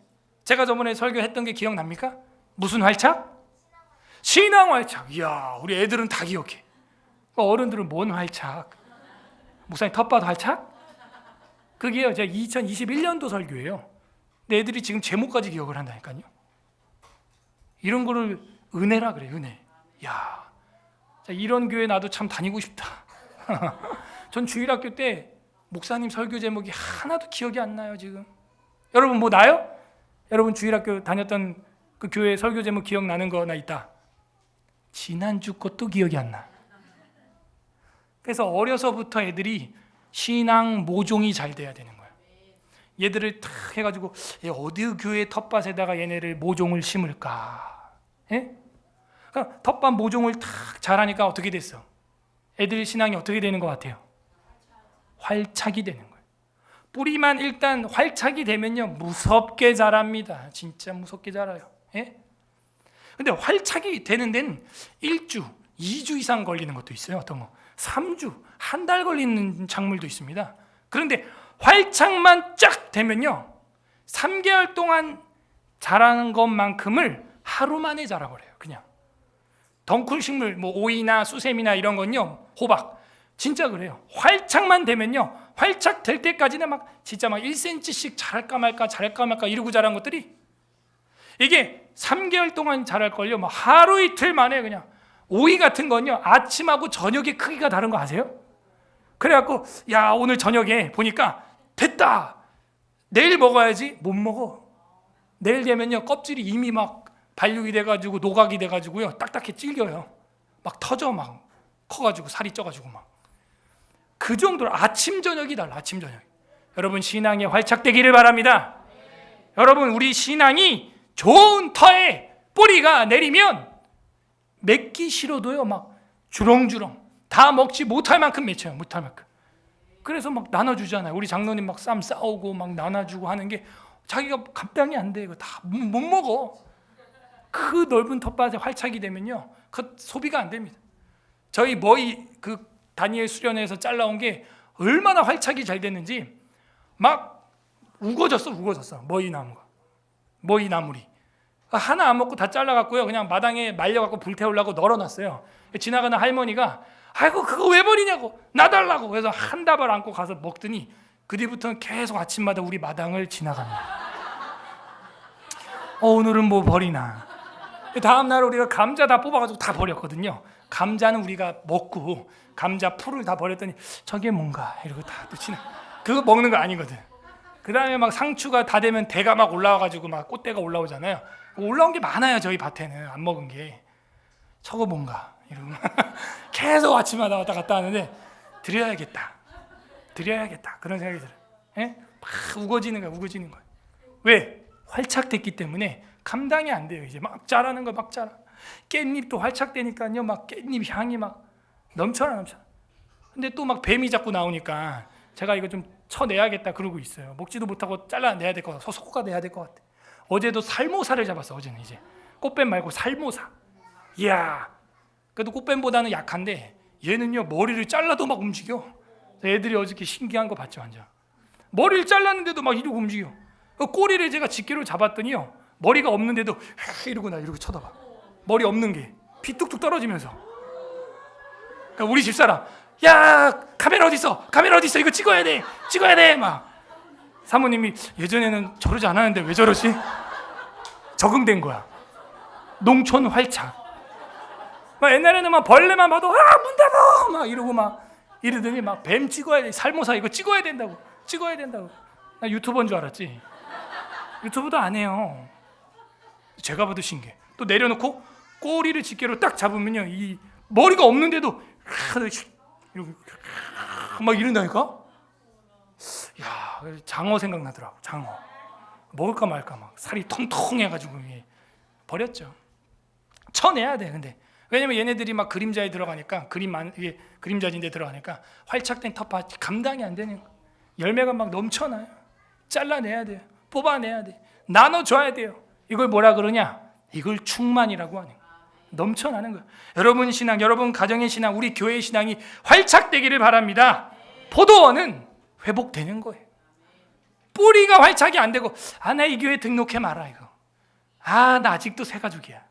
Speaker 1: 제가 저번에 설교했던 게 기억납니까? 무슨 활착? 신앙 활착. 이야, 우리 애들은 다 기억해. 어른들은 뭔 활착? 목사님 텃밭 활착? 그게요, 제가 2021년도 설교예요. 내 애들이 지금 제목까지 기억을 한다니까요. 이런 거를 은혜라 그래, 은혜. 야, 이런 교회 나도 참 다니고 싶다. 전 주일학교 때 목사님 설교 제목이 하나도 기억이 안 나요 지금. 여러분 뭐 나요? 여러분 주일학교 다녔던 그 교회 설교 제목 기억나는 거 나 있다. 지난주 것도 기억이 안 나. 그래서 어려서부터 애들이 신앙 모종이 잘 돼야 되는 거예요. 얘들을 탁 해가지고 어디 교회 텃밭에다가 얘네를 모종을 심을까? 예? 그러니까 텃밭 모종을 탁 잘하니까 어떻게 됐어? 애들 신앙이 어떻게 되는 것 같아요? 활착이 되는 거예요. 뿌리만 일단 활착이 되면요 무섭게 자랍니다. 진짜 무섭게 자라요. 예? 근데 활착이 되는 데는 1주, 2주 이상 걸리는 것도 있어요. 어떤 거 3주, 한 달 걸리는 작물도 있습니다. 그런데 활착만 쫙 되면요 3개월 동안 자라는 것만큼을 하루 만에 자라버려요. 그냥 덩쿨 식물, 뭐 오이나 수세미나 이런 건요, 호박 진짜 그래요. 활착만 되면요, 활착 될 때까지는 막 진짜 막 1cm씩 자랄까 말까 이러고 자란 것들이 이게 3개월 동안 자랄걸요. 막 하루 이틀 만에 그냥. 오이 같은 건요 아침하고 저녁의 크기가 다른 거 아세요? 그래갖고 야 오늘 저녁에 보니까 됐다, 내일 먹어야지. 못 먹어. 내일 되면요 껍질이 이미 막 발육이 돼가지고 노각이 돼가지고요 딱딱해 찔겨요. 막 터져, 막 커가지고 살이 쪄가지고 막 그 정도로 아침 저녁이 달라. 아침 저녁. 여러분 신앙에 활착되기를 바랍니다. 여러분 우리 신앙이 좋은 터에 뿌리가 내리면 맺기 싫어도요 막 주렁주렁 다 먹지 못할 만큼 맺혀요. 못할 만큼. 그래서 막 나눠주잖아요. 우리 장로님 막 쌈 싸우고 막 나눠주고 하는 게 자기가 감당이 안 돼. 이거 다 못 먹어. 그 넓은 텃밭에 활착이 되면요 그 소비가 안 됩니다. 저희 머리 그 다니엘 수련회에서 잘라온 게 얼마나 활착이 잘 됐는지 막 우거졌어. 머리 나물이 하나 안 먹고 다 잘라갖고요, 그냥 마당에 말려갖고 불태우려고 널어놨어요. 지나가는 할머니가 아이고 그거 왜 버리냐고, 놔달라고. 그래서 한 다발 안고 가서 먹더니 그 뒤부터는 계속 아침마다 우리 마당을 지나갑니다. 오늘은 뭐 버리나. 다음날 우리가 감자 다 뽑아가지고 다 버렸거든요. 감자는 우리가 먹고 감자 풀을 다 버렸더니 저게 뭔가 이러고 다 또 지나. 그거 먹는 거 아니거든. 그 다음에 막 상추가 다 되면 대가 막 올라와가지고 막 꽃대가 올라오잖아요. 올라온 게 많아요. 저희 밭에는 안 먹은 게. 저거 뭔가 이러고 계속 아침마다 왔다 갔다 하는데 드려야겠다 그런 생각이 들어요. 예? 막 우거지는 거야. 왜? 활착됐기 때문에 감당이 안 돼요. 이제 막 자라는 거 막 자라. 깻잎도 활착되니까요, 막 깻잎 향이 막 넘쳐나. 근데 또 막 뱀이 자꾸 나오니까 제가 이거 좀 쳐내야겠다 그러고 있어요. 먹지도 못하고 잘라내야 될 것 같아. 솟아내야 될 것 같아. 어제도 살모사를 잡았어. 어제는 이제 꽃뱀 말고 살모사. 이야, 그래도 꽃뱀보다는 약한데 얘는요 머리를 잘라도 막 움직여. 애들이 어저께 신기한 거 봤죠. 완전 머리를 잘랐는데도 막 이러고 움직여. 꼬리를 제가 집게로 잡았더니요, 머리가 없는데도 이러고 나 이러고 쳐다봐. 머리 없는 게 피 뚝뚝 떨어지면서. 그러니까 우리 집사람, 야 카메라 어디 있어 이거 찍어야 돼 막. 사모님이 예전에는 저러지 않았는데 왜 저러지? 적응된 거야. 농촌 활착. 막 옛날에는 막 벌레만 봐도 문 닫아 막 이러고 막 이러더니 막 뱀 찍어야 돼. 살모사 이거 찍어야 된다고. 나 유튜버인 줄 알았지. 유튜브도 안 해요. 제가 봐도 신기해. 또 내려놓고 꼬리를 집게로 딱 잡으면요, 이 머리가 없는데도 이러고 막 이런다니까. 야, 장어 생각나더라고. 장어 먹을까 말까 막 살이 통통해가지고 버렸죠. 쳐내야 돼. 근데 왜냐면 얘네들이 막 그림자에 들어가니까 이게 그림자진데 들어가니까 활착된 텃밭 감당이 안 되는 거야. 열매가 막 넘쳐나요. 잘라내야 돼요. 뽑아내야 돼. 나눠줘야 돼요. 이걸 뭐라 그러냐? 이걸 충만이라고 하는 거야. 넘쳐나는 거야. 여러분 신앙, 여러분 가정의 신앙, 우리 교회의 신앙이 활착되기를 바랍니다. 포도원은 회복되는 거예요. 뿌리가 활착이 안 되고 나 이 교회 등록해 마라 이거. 나 아직도 새 가족이야.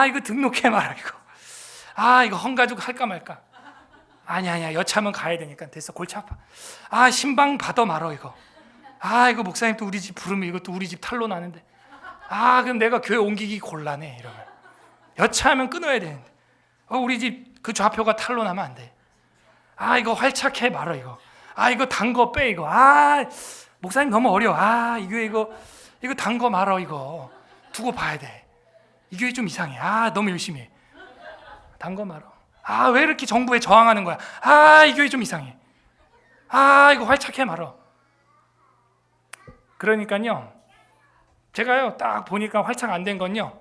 Speaker 1: 이거 등록해 마라 이거. 이거 헌가족 할까 말까. 아니야 여차하면 가야 되니까 됐어. 골치 아파. 신방 받아 말어 이거. 이거 목사님 또 우리 집 부르면 이것도 우리 집 탈로 나는데. 그럼 내가 교회 옮기기 곤란해 이러면. 여차하면 끊어야 되는데. 우리 집 그 좌표가 탈로 나면 안 돼. 이거 활착해 말어 이거. 이거 단 거 빼 이거. 목사님 너무 어려워. 이 교회 이거 단 거 말어 이거. 두고 봐야 돼. 이 교회 좀 이상해. 너무 열심히 해. 단 거 말어. 왜 이렇게 정부에 저항하는 거야. 이 교회 좀 이상해. 이거 활착해 말어. 그러니까요, 제가요 딱 보니까 활착 안 된 건요,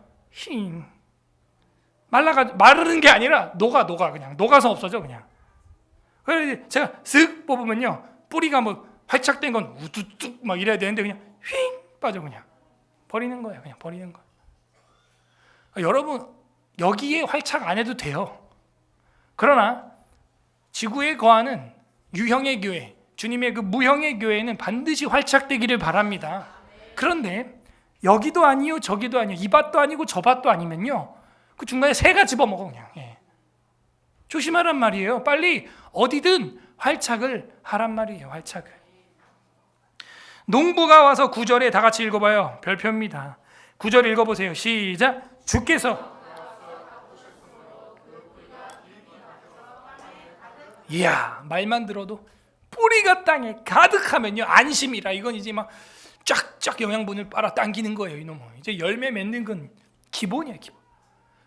Speaker 1: 마르는 게 아니라 녹아 그냥 녹아서 없어져 그냥. 그래서 제가 쓱 뽑으면요, 뿌리가 뭐 활착된 건 우뚝뚝 막 이래야 되는데 그냥 휙 빠져. 그냥 버리는 거예요. 그냥 버리는 거. 여러분 여기에 활착 안 해도 돼요. 그러나 지구에 거하는 유형의 교회, 주님의 그 무형의 교회는 반드시 활착되기를 바랍니다. 그런데 여기도 아니요 저기도 아니요, 이 밭도 아니고 저 밭도 아니면요, 그 중간에 새가 집어먹어 그냥. 조심하란 말이에요. 빨리 어디든 활착을 하란 말이에요. 활착을. 농부가 와서 9절에 다 같이 읽어봐요. 별표입니다. 9절 읽어보세요. 시작. 주께서. 이야, 말만 들어도 뿌리가 땅에 가득하면요 안심이라. 이건 이제 막 쫙쫙 영양분을 빨아 당기는 거예요. 이놈은 이제 열매 맺는 건 기본이에요. 기본.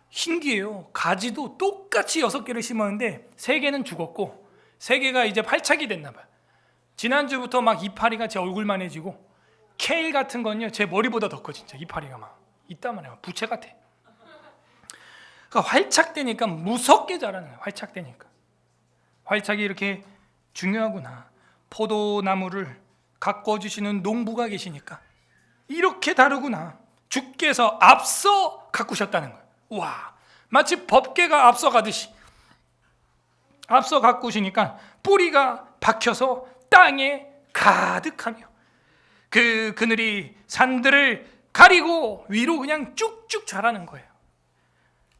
Speaker 1: 신기해요. 가지도 똑같이 6개를 심었는데 3개는 죽었고 3개가 이제 활착이 됐나 봐요. 지난주부터 막 이파리가 제 얼굴만 해지고, 케일 같은 건요 제 머리보다 더 커. 진짜 이파리가 막 있다만 해요. 부채 같아. 그러니까 활착되니까 무섭게 자라는 거예요. 활착되니까. 활착이 이렇게 중요하구나. 포도나무를 가꿔주시는 농부가 계시니까 이렇게 다르구나. 주께서 앞서 가꾸셨다는 거예요. 와, 마치 법궤가 앞서가듯이 앞서 가꾸시니까 뿌리가 박혀서 땅에 가득하며 그 그늘이 산들을 가리고 위로 그냥 쭉쭉 자라는 거예요.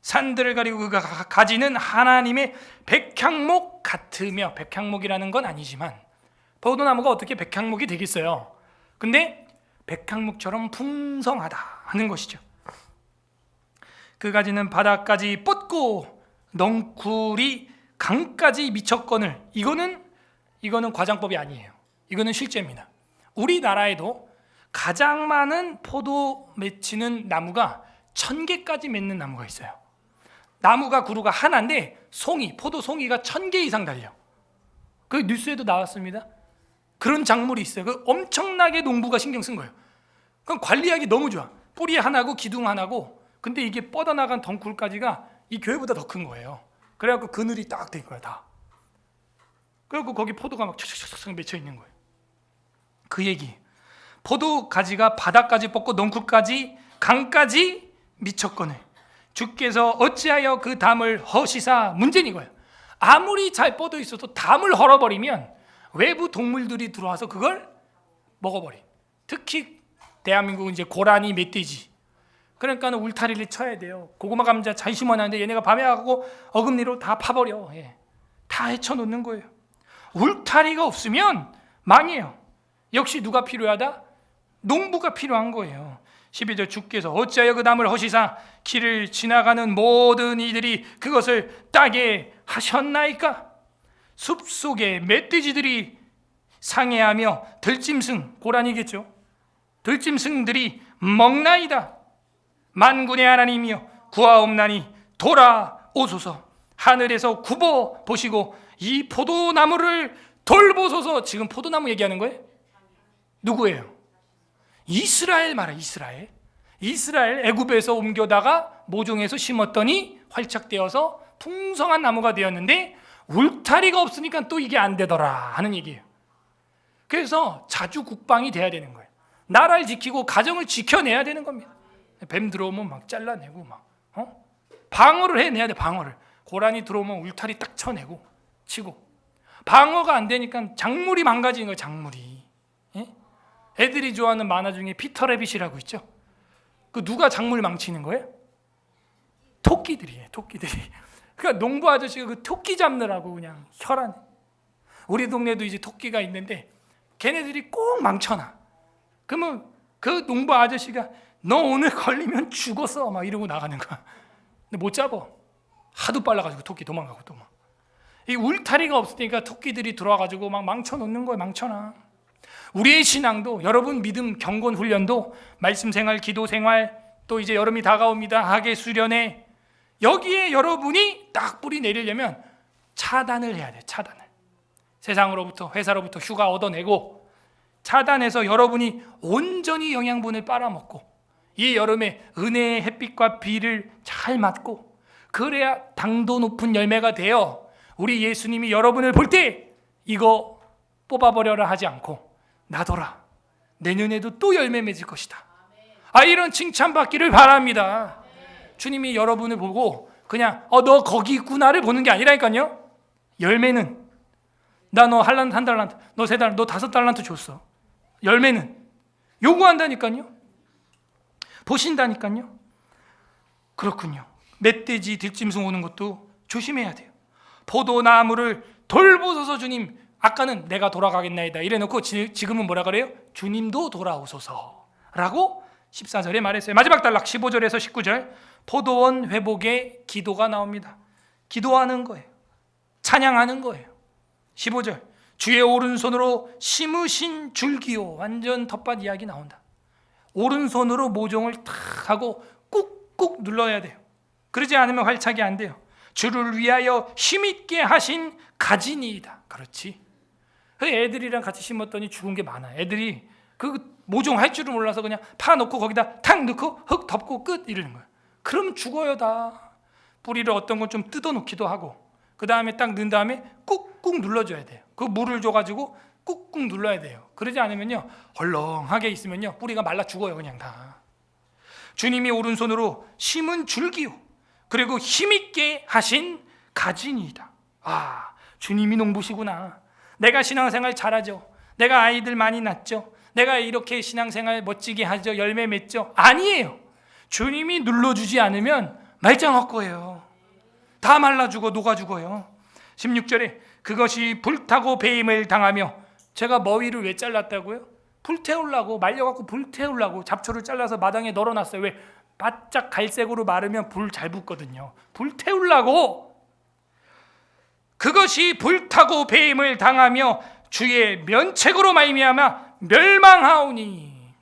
Speaker 1: 산들을 가리고 그 가지는 하나님의 백향목 같으며, 백향목이라는 건 아니지만 포도나무가 어떻게 백향목이 되겠어요? 근데 백향목처럼 풍성하다 하는 것이죠. 그 가지는 바닥까지 뻗고 넝쿨이 강까지 미쳤거늘. 이거는 과장법이 아니에요. 이거는 실제입니다. 우리나라에도 가장 많은 포도 맺히는 나무가 1000개까지 맺는 나무가 있어요. 나무가 그루가 하나인데 포도 송이가 1000개 이상 달려. 그 뉴스에도 나왔습니다. 그런 작물이 있어요. 그 엄청나게 농부가 신경 쓴 거예요. 그럼 관리하기 너무 좋아. 뿌리 하나고 기둥 하나고. 근데 이게 뻗어나간 덩굴까지가 이 교회보다 더 큰 거예요. 그래갖고 그늘이 딱 된 거야 다. 그래갖고 거기 포도가 막 촥촥촥 맺혀 있는 거예요. 그 얘기. 포도 가지가 바닥까지 뻗고 넝쿨까지 강까지 미쳤거늘 주께서 어찌하여 그 담을 허시사. 문제는 이거예요. 아무리 잘 뻗어 있어도 담을 헐어버리면 외부 동물들이 들어와서 그걸 먹어버려. 특히 대한민국은 이제 고라니, 멧돼지. 그러니까 울타리를 쳐야 돼요. 고구마 감자 잘 심어놨는데 얘네가 밤에 가고 어금니로 다 파버려. 다 헤쳐놓는 거예요. 울타리가 없으면 망해요. 역시 누가 필요하다? 농부가 필요한 거예요. 12절 주께서 어찌하여 그 담을 허시사 길을 지나가는 모든 이들이 그것을 따게 하셨나이까? 숲속에 멧돼지들이 상해하며 들짐승, 고라니겠죠. 들짐승들이 먹나이다. 만군의 하나님이여 구하옵나니 돌아오소서. 하늘에서 굽어 보시고 이 포도나무를 돌보소서. 지금 포도나무 얘기하는 거예요? 누구예요? 이스라엘 말이야. 이스라엘 애굽에서 옮겨다가 모종해서 심었더니 활착되어서 풍성한 나무가 되었는데 울타리가 없으니까 또 이게 안 되더라 하는 얘기예요. 그래서 자주 국방이 돼야 되는 거예요. 나라를 지키고 가정을 지켜내야 되는 겁니다. 뱀 들어오면 막 잘라내고 방어를 해내야 돼. 방어를. 고라니 들어오면 울타리 딱 쳐내고 치고. 방어가 안 되니까 작물이 망가지는 거예요. 작물이. 애들이 좋아하는 만화 중에 피터 래빗이라고 있죠. 그 누가 작물 망치는 거예요? 토끼들이에요. 토끼들이. 그러니까 농부 아저씨가 그 토끼 잡느라고 그냥 혈안해. 우리 동네도 이제 토끼가 있는데 걔네들이 꼭 망쳐놔. 그러면 그 농부 아저씨가 너 오늘 걸리면 죽었어 막 이러고 나가는 거야. 근데 못 잡아. 하도 빨라가지고 토끼 도망가고 또 막. 이 울타리가 없으니까 토끼들이 들어와가지고 막 망쳐놓는 거예요. 망쳐놔. 우리의 신앙도, 여러분 믿음 경건 훈련도, 말씀 생활, 기도 생활, 또 이제 여름이 다가옵니다. 학예 수련회. 여기에 여러분이 딱 뿌리 내리려면 차단을 해야 돼. 차단을. 세상으로부터, 회사로부터 휴가 얻어내고 차단해서 여러분이 온전히 영양분을 빨아먹고 이 여름에 은혜의 햇빛과 비를 잘 맞고 그래야 당도 높은 열매가 되어 우리 예수님이 여러분을 볼 때 이거 뽑아버려라 하지 않고 놔둬라. 내년에도 또 열매 맺을 것이다. 이런 칭찬받기를 바랍니다. 주님이 여러분을 보고 그냥 너 거기 있구나를 보는 게 아니라니까요. 열매는 나 너 한 달란트, 너 3달란트, 너 5달란트 줬어. 열매는 요구한다니까요. 보신다니까요. 그렇군요. 멧돼지, 들짐승 오는 것도 조심해야 돼요. 포도나무를 돌보소서 주님. 아까는 내가 돌아가겠나이다 이래놓고 지금은 뭐라 그래요? 주님도 돌아오소서 라고 14절에 말했어요. 마지막 단락 15절에서 19절 포도원 회복의 기도가 나옵니다. 기도하는 거예요. 찬양하는 거예요. 15절 주의 오른손으로 심으신 줄기요. 완전 텃밭 이야기 나온다. 오른손으로 모종을 탁 하고 꾹꾹 눌러야 돼요. 그러지 않으면 활착이 안 돼요. 주를 위하여 힘있게 하신 가지니이다. 그렇지. 그 애들이랑 같이 심었더니 죽은 게 많아. 애들이 그 모종 할 줄을 몰라서 그냥 파 놓고 거기다 탁 넣고 흙 덮고 끝 이러는 거야. 그럼 죽어요 다. 뿌리를 어떤 건 좀 뜯어 놓기도 하고 그 다음에 딱 넣은 다음에 꾹꾹 눌러줘야 돼요. 그 물을 줘가지고 꾹꾹 눌러야 돼요. 그러지 않으면요 헐렁하게 있으면요 뿌리가 말라 죽어요 그냥 다. 주님이 오른손으로 심은 줄기요. 그리고 힘있게 하신 가지니이다. 주님이 농부시구나. 내가 신앙생활 잘하죠. 내가 아이들 많이 낳죠. 내가 이렇게 신앙생활 멋지게 하죠. 열매 맺죠. 아니에요. 주님이 눌러주지 않으면 말짱할 거예요. 다 말라 죽어 녹아 죽어요. 16절에 그것이 불타고 배임을 당하며, 제가 머위를 왜 잘랐다고요? 불태우려고, 말려갖고 불태우려고 잡초를 잘라서 마당에 널어놨어요. 왜? 바짝 갈색으로 마르면 불 잘 붙거든요. 불태우려고. 그것이 불타고 배임을 당하며 주의 면책으로 말미암아 멸망하오니.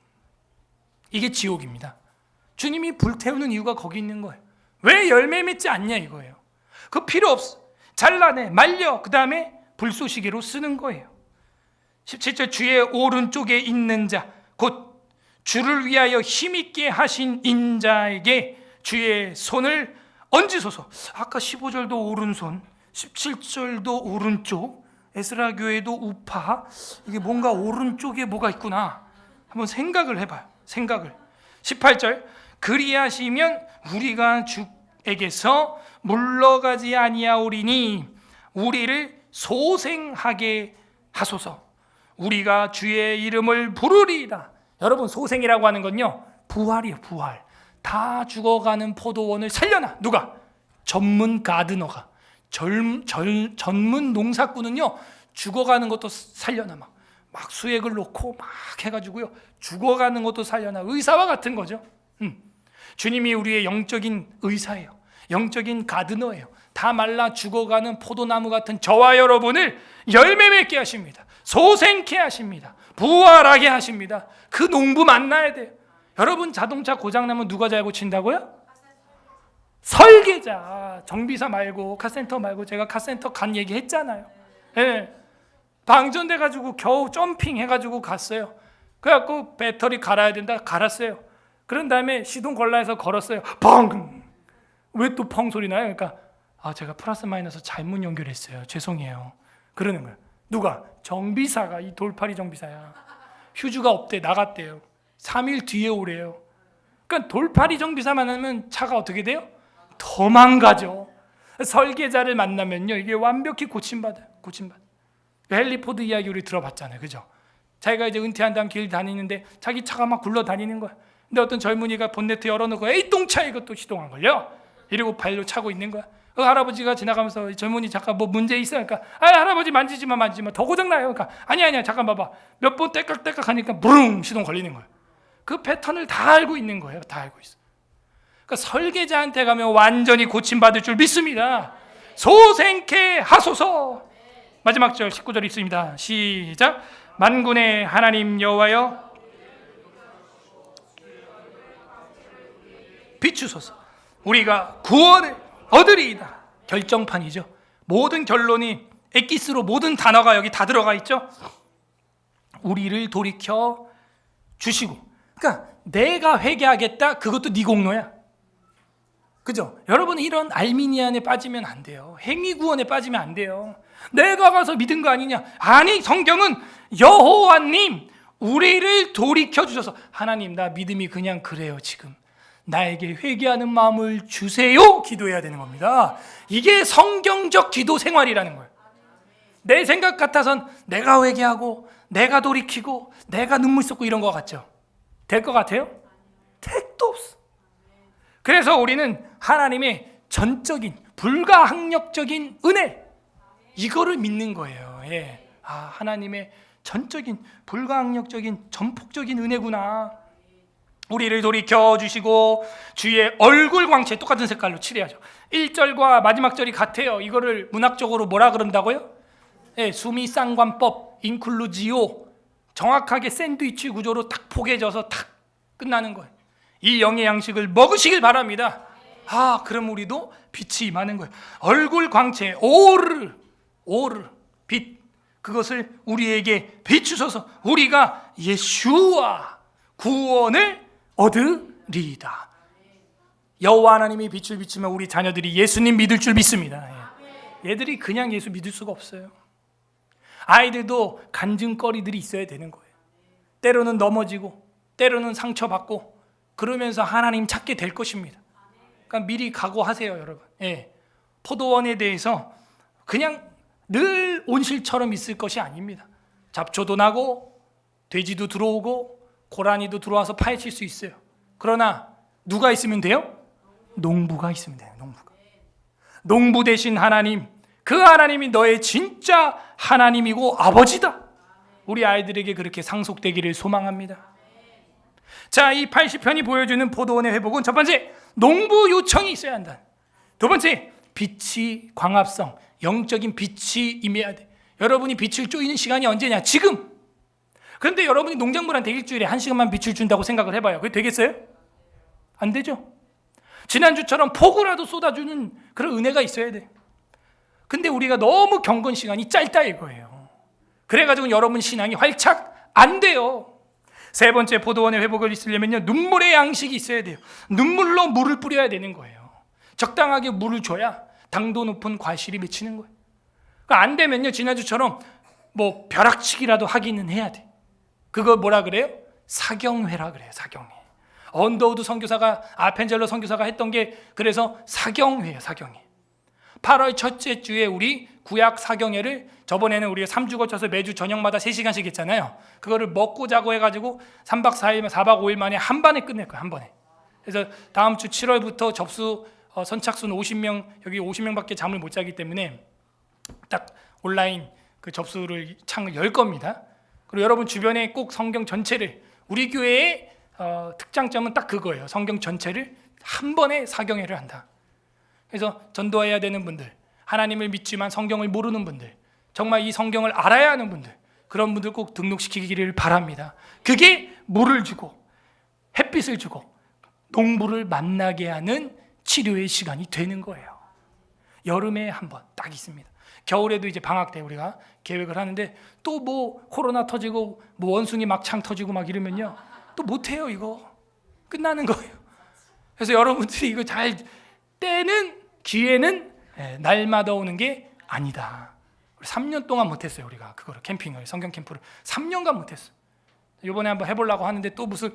Speaker 1: 이게 지옥입니다. 주님이 불태우는 이유가 거기 있는 거예요. 왜 열매 맺지 않냐 이거예요. 그 필요 없어. 잘라내, 말려, 그 다음에 불쏘시개로 쓰는 거예요. 17절 주의 오른쪽에 있는 자, 곧 주를 위하여 힘있게 하신 인자에게 주의 손을 얹으소서. 아까 15절도 오른손, 17절도 오른쪽, 에스라 교회도 우파, 이게 뭔가 오른쪽에 뭐가 있구나. 한번 생각을 해봐요. 생각을. 18절 그리하시면 우리가 주에게서 물러가지 아니하오리니 우리를 소생하게 하소서. 우리가 주의 이름을 부르리이다. 여러분, 소생이라고 하는 건요, 부활이에요. 부활. 다 죽어가는 포도원을 살려놔. 누가? 전문 가드너가. 전문 농사꾼은요, 죽어가는 것도 살려놔. 막 수액을 놓고 막 해가지고요, 죽어가는 것도 살려놔. 의사와 같은 거죠. 주님이 우리의 영적인 의사예요. 영적인 가드너예요. 다 말라 죽어가는 포도나무 같은 저와 여러분을 열매 맺게 하십니다. 소생케 하십니다. 부활하게 하십니다. 그 농부 만나야 돼요. 여러분, 자동차 고장나면 누가 잘 고친다고요? 설계자. 정비사 말고, 카센터 말고. 제가 카센터 간 얘기 했잖아요. 예. 방전돼가지고 겨우 점핑 해가지고 갔어요. 그래갖고 배터리 갈아야 된다, 갈았어요. 그런 다음에 시동 걸라 해서 걸었어요. 펑! 왜 또 펑 소리 나요? 그러니까 제가 플러스 마이너스 잘못 연결했어요. 죄송해요. 그러는 거예요. 누가? 정비사가. 이 돌팔이 정비사야. 휴주가 없대. 나갔대요. 3일 뒤에 오래요. 그러니까 돌팔이 정비사 만나면 차가 어떻게 돼요? 더 망가져. 설계자를 만나면요, 이게 완벽히 고침받아요. 고침받아요. 헨리 포드 이야기 우리 들어봤잖아요. 그죠? 자기가 이제 은퇴한 다음 길 다니는데 자기 차가 막 굴러다니는 거야. 근데 어떤 젊은이가 본네트 열어놓고 에이 똥차, 이것도 시동 안 걸려? 이러고 발로 차고 있는 거야. 그 할아버지가 지나가면서 젊은이 잠깐 뭐 문제 있어? 그러니까 할아버지 만지지 마 더 고장나요. 그러니까 아니야 잠깐 봐봐. 몇 번 떼깍떼깍 하니까 부릉 시동 걸리는 거야. 그 패턴을 다 알고 있는 거예요. 다 알고 있어. 그러니까 설계자한테 가면 완전히 고침받을 줄 믿습니다. 소생케 하소서. 마지막 절 19절 있습니다. 시작. 만군의 하나님 여호와여 비추소서. 우리가 구원을 얻으리이다. 결정판이죠. 모든 결론이 엑기스로 모든 단어가 여기 다 들어가 있죠. 우리를 돌이켜 주시고. 그러니까 내가 회개하겠다, 그것도 네 공로야. 그죠? 여러분, 이런 알미니안에 빠지면 안 돼요. 행위구원에 빠지면 안 돼요. 내가 가서 믿은 거 아니냐? 아니, 성경은 여호와님 우리를 돌이켜 주셔서, 하나님 나 믿음이 그냥 그래요. 지금 나에게 회개하는 마음을 주세요. 기도해야 되는 겁니다. 이게 성경적 기도 생활이라는 거예요. 내 생각 같아선 내가 회개하고 내가 돌이키고 내가 눈물 쏟고 이런 거 같죠? 될 것 같아요? 택도 없어. 그래서 우리는 하나님의 전적인 불가항력적인 은혜, 이거를 믿는 거예요. 예. 하나님의 전적인 불가항력적인 전폭적인 은혜구나. 우리를 돌이켜 주시고 주의 얼굴 광채, 똑같은 색깔로 칠해야죠. 1절과 마지막 절이 같아요. 이거를 문학적으로 뭐라 그런다고요? 예, 수미 쌍관법, 인클루지오. 정확하게 샌드위치 구조로 탁 포개져서 탁 끝나는 거예요. 이 영의 양식을 먹으시길 바랍니다. 그럼 우리도 빛이 임하는 거예요. 얼굴 광채, 오르 빛, 그것을 우리에게 비추셔서 우리가 예수와 구원을 얻으리이다. 여호와 하나님이 빛을 비추면 우리 자녀들이 예수님 믿을 줄 믿습니다. 얘들이 그냥 예수 믿을 수가 없어요. 아이들도 간증거리들이 있어야 되는 거예요. 때로는 넘어지고 때로는 상처받고 그러면서 하나님 찾게 될 것입니다. 그러니까 미리 각오하세요, 여러분. 포도원에 대해서 그냥 늘 온실처럼 있을 것이 아닙니다. 잡초도 나고 돼지도 들어오고 고라니도 들어와서 파헤칠 수 있어요. 그러나 누가 있으면 돼요? 농부가 있으면 돼요. 농부 대신 하나님, 그 하나님이 너의 진짜 하나님이고 아버지다. 우리 아이들에게 그렇게 상속되기를 소망합니다. 자, 이 80편이 보여주는 포도원의 회복은 첫 번째, 농부 요청이 있어야 한다. 두 번째, 빛이 광합성, 영적인 빛이 임해야 돼. 여러분이 빛을 쪼이는 시간이 언제냐? 지금. 그런데 여러분이 농작물한테 일주일에 1시간만 빛을 준다고 생각을 해봐요. 그게 되겠어요? 안 되죠. 지난주처럼 폭우라도 쏟아주는 그런 은혜가 있어야 돼. 근데 우리가 너무 경건 시간이 짧다 이거예요. 그래가지고 여러분 신앙이 활착 안 돼요. 세 번째, 포도원의 회복을 있으려면요, 눈물의 양식이 있어야 돼요. 눈물로 물을 뿌려야 되는 거예요. 적당하게 물을 줘야 당도 높은 과실이 맺히는 거예요. 그러니까 안 되면요, 지난주처럼 뭐 벼락치기라도 하기는 해야 돼. 그거 뭐라 그래요? 사경회라 그래요. 사경회. 언더우드 선교사가, 아펜젤러 선교사가 했던 게 그래서 사경회예요. 사경회. 8월 첫째 주에 우리 구약 사경회를, 저번에는 우리가 3주 거쳐서 매주 저녁마다 3시간씩 했잖아요. 그거를 먹고 자고 해가지고 3박 4일, 4박 5일 만에 한 번에 끝낼 거예요. 한 번에. 그래서 다음 주 7월부터 접수 선착순 50명, 여기 50명밖에 잠을 못 자기 때문에 딱 온라인 그 접수를 창을 열 겁니다. 그리고 여러분 주변에 꼭 성경 전체를, 우리 교회의 특장점은 딱 그거예요. 성경 전체를 한 번에 사경회를 한다. 그래서 전도해야 되는 분들, 하나님을 믿지만 성경을 모르는 분들, 정말 이 성경을 알아야 하는 분들, 그런 분들 꼭 등록시키기를 바랍니다. 그게 물을 주고 햇빛을 주고 농부를 만나게 하는 치료의 시간이 되는 거예요. 여름에 한 번 딱 있습니다. 겨울에도 이제 방학 때 우리가 계획을 하는데 또 뭐 코로나 터지고 뭐 원숭이 막창 터지고 막 이러면요, 또 못해요. 이거 끝나는 거예요. 그래서 여러분들이 이거 잘 때는, 기회는 날마다 오는 게 아니다. 3년 동안 못했어요. 우리가 그거를, 캠핑을, 성경 캠프를 3년간 못했어요. 이번에 한번 해보려고 하는데 또 무슨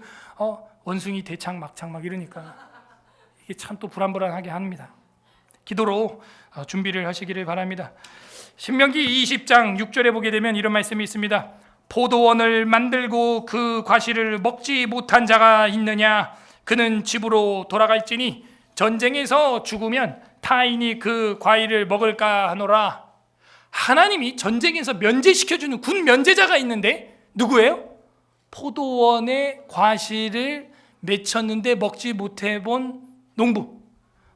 Speaker 1: 원숭이 대창 막창 막 이러니까 이게 참 또 불안불안하게 합니다. 기도로 준비를 하시기를 바랍니다. 신명기 20장 6절에 보게 되면 이런 말씀이 있습니다. 포도원을 만들고 그 과실을 먹지 못한 자가 있느냐? 그는 집으로 돌아갈지니 전쟁에서 죽으면 타인이 그 과일을 먹을까 하노라. 하나님이 전쟁에서 면제시켜주는 군 면제자가 있는데 누구예요? 포도원의 과실을 맺혔는데 먹지 못해본 농부.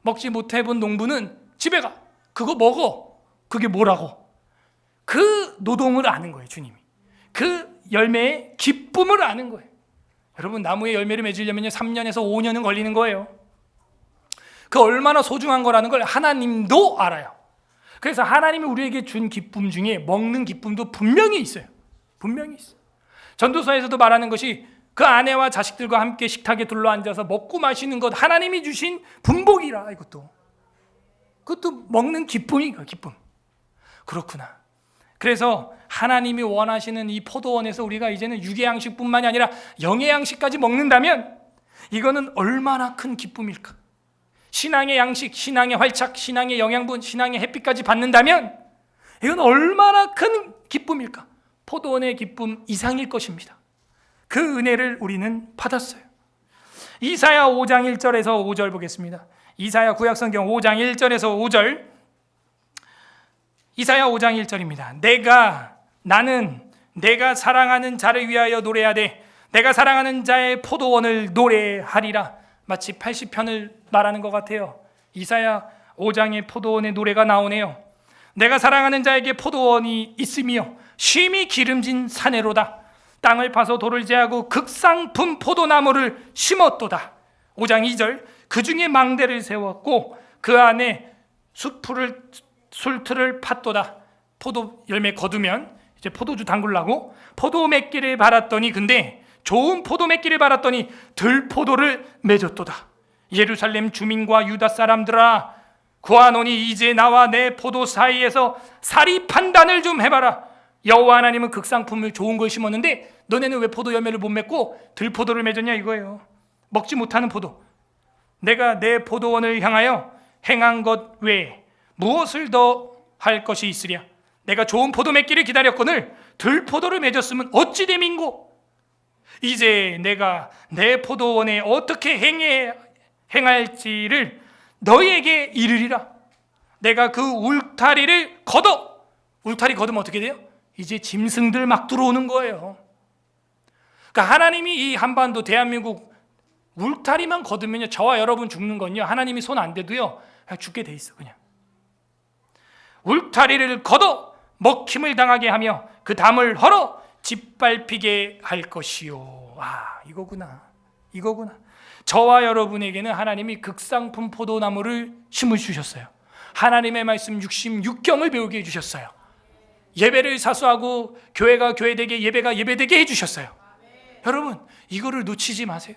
Speaker 1: 먹지 못해본 농부는 집에 가. 그거 먹어. 그게 뭐라고? 그 노동을 아는 거예요. 주님이. 그 열매의 기쁨을 아는 거예요. 여러분, 나무의 열매를 맺으려면 3년에서 5년은 걸리는 거예요. 그 얼마나 소중한 거라는 걸 하나님도 알아요. 그래서 하나님이 우리에게 준 기쁨 중에 먹는 기쁨도 분명히 있어요. 분명히 있어요. 전도서에서도 말하는 것이 그 아내와 자식들과 함께 식탁에 둘러앉아서 먹고 마시는 것, 하나님이 주신 분복이라. 그것도 먹는 기쁨이니까, 기쁨. 그렇구나. 그래서 하나님이 원하시는 이 포도원에서 우리가 이제는 육의 양식뿐만이 아니라 영의 양식까지 먹는다면 이거는 얼마나 큰 기쁨일까. 신앙의 양식, 신앙의 활착, 신앙의 영양분, 신앙의 햇빛까지 받는다면 이건 얼마나 큰 기쁨일까. 포도원의 기쁨 이상일 것입니다. 그 은혜를 우리는 받았어요. 이사야 5장 1절에서 5절 보겠습니다. 이사야 구약성경 5장 1절에서 5절. 이사야 5장 1절입니다. 나는 내가 사랑하는 자를 위하여 노래하되 내가 사랑하는 자의 포도원을 노래하리라. 마치 80편을 말하는 것 같아요. 이사야 5장의 포도원의 노래가 나오네요. 내가 사랑하는 자에게 포도원이 있으며 쉼이 기름진 사내로다. 땅을 파서 돌을 제하고 극상품 포도나무를 심었도다. 5장 2절. 그 중에 망대를 세웠고 그 안에 술틀을 팠도다. 포도 열매 거두면 이제 포도주 담글라고 포도 맺기를 바랐더니, 근데 좋은 포도 맺기를 바랐더니 들포도를 맺었도다. 예루살렘 주민과 유다 사람들아, 구하노니 이제 나와 내 포도 사이에서 사리 판단을 좀 해봐라. 여호와 하나님은 극상품을 좋은 걸 심었는데 너네는 왜 포도 열매를 못 맺고 들포도를 맺었냐 이거예요. 먹지 못하는 포도. 내가 내 포도원을 향하여 행한 것 외에 무엇을 더 할 것이 있으랴. 내가 좋은 포도 맺기를 기다렸거늘 들포도를 맺었으면 어찌 됨인고? 이제 내가 내 포도원에 어떻게 행할지를 너희에게 이르리라. 내가 그 울타리를 걷어. 울타리 걷으면 어떻게 돼요? 이제 짐승들 막 들어오는 거예요. 그러니까 하나님이 이 한반도 대한민국 울타리만 걷으면요, 저와 여러분 죽는 건요, 하나님이 손 안 대도요 그냥 죽게 돼 있어. 그냥 울타리를 걷어 먹힘을 당하게 하며 그 담을 헐어 짓밟히게 할 것이요. 아, 이거구나. 저와 여러분에게는 하나님이 극상품 포도나무를 심어 주셨어요. 하나님의 말씀 66경을 배우게 해주셨어요. 예배를 사수하고 교회가 교회되게, 예배가 예배되게 해주셨어요. 여러분, 이거를 놓치지 마세요.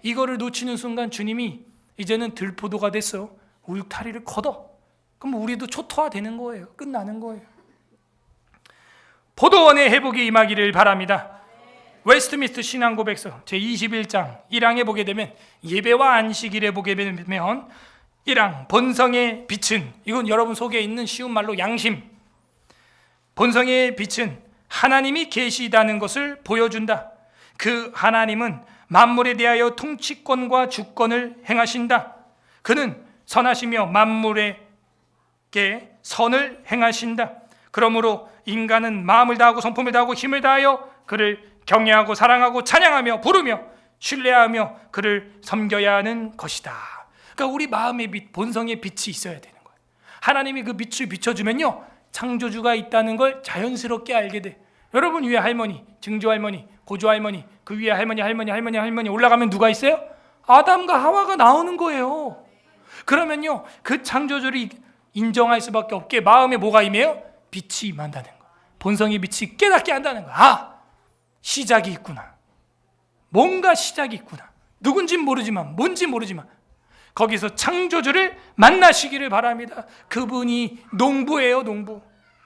Speaker 1: 이거를 놓치는 순간 주님이 이제는 들포도가 됐어. 울타리를 걷어. 그럼 우리도 초토화되는 거예요. 끝나는 거예요. 포도원의 회복이 임하기를 바랍니다. 웨스트민스터 신앙고백서 제21장 1항에 보게 되면, 예배와 안식일에 보게 되면 1항 본성의 빛은, 이건 여러분 속에 있는 쉬운 말로 양심, 본성의 빛은 하나님이 계시다는 것을 보여준다. 그 하나님은 만물에 대하여 통치권과 주권을 행하신다. 그는 선하시며 만물에게 선을 행하신다. 그러므로 인간은 마음을 다하고 성품을 다하고 힘을 다하여 그를 경외하고 사랑하고 찬양하며 부르며 신뢰하며 그를 섬겨야 하는 것이다. 그러니까 우리 마음의 빛, 본성의 빛이 있어야 되는 거예요. 하나님이 그 빛을 비춰주면요, 창조주가 있다는 걸 자연스럽게 알게 돼. 여러분 위에 할머니, 증조 할머니, 고조 할머니, 그 위에 할머니 올라가면 누가 있어요? 아담과 하와가 나오는 거예요. 그러면요, 그 창조주를 인정할 수밖에 없게 마음에 뭐가 임해요? 빛이 임한다는 거예요. 본성의 빛이 깨닫게 한다는 거예요. 아, 시작이 있구나. 뭔가 시작이 있구나. 누군진 모르지만, 뭔지 모르지만 거기서 창조주를 만나시기를 바랍니다. 그분이 농부예요, 농부.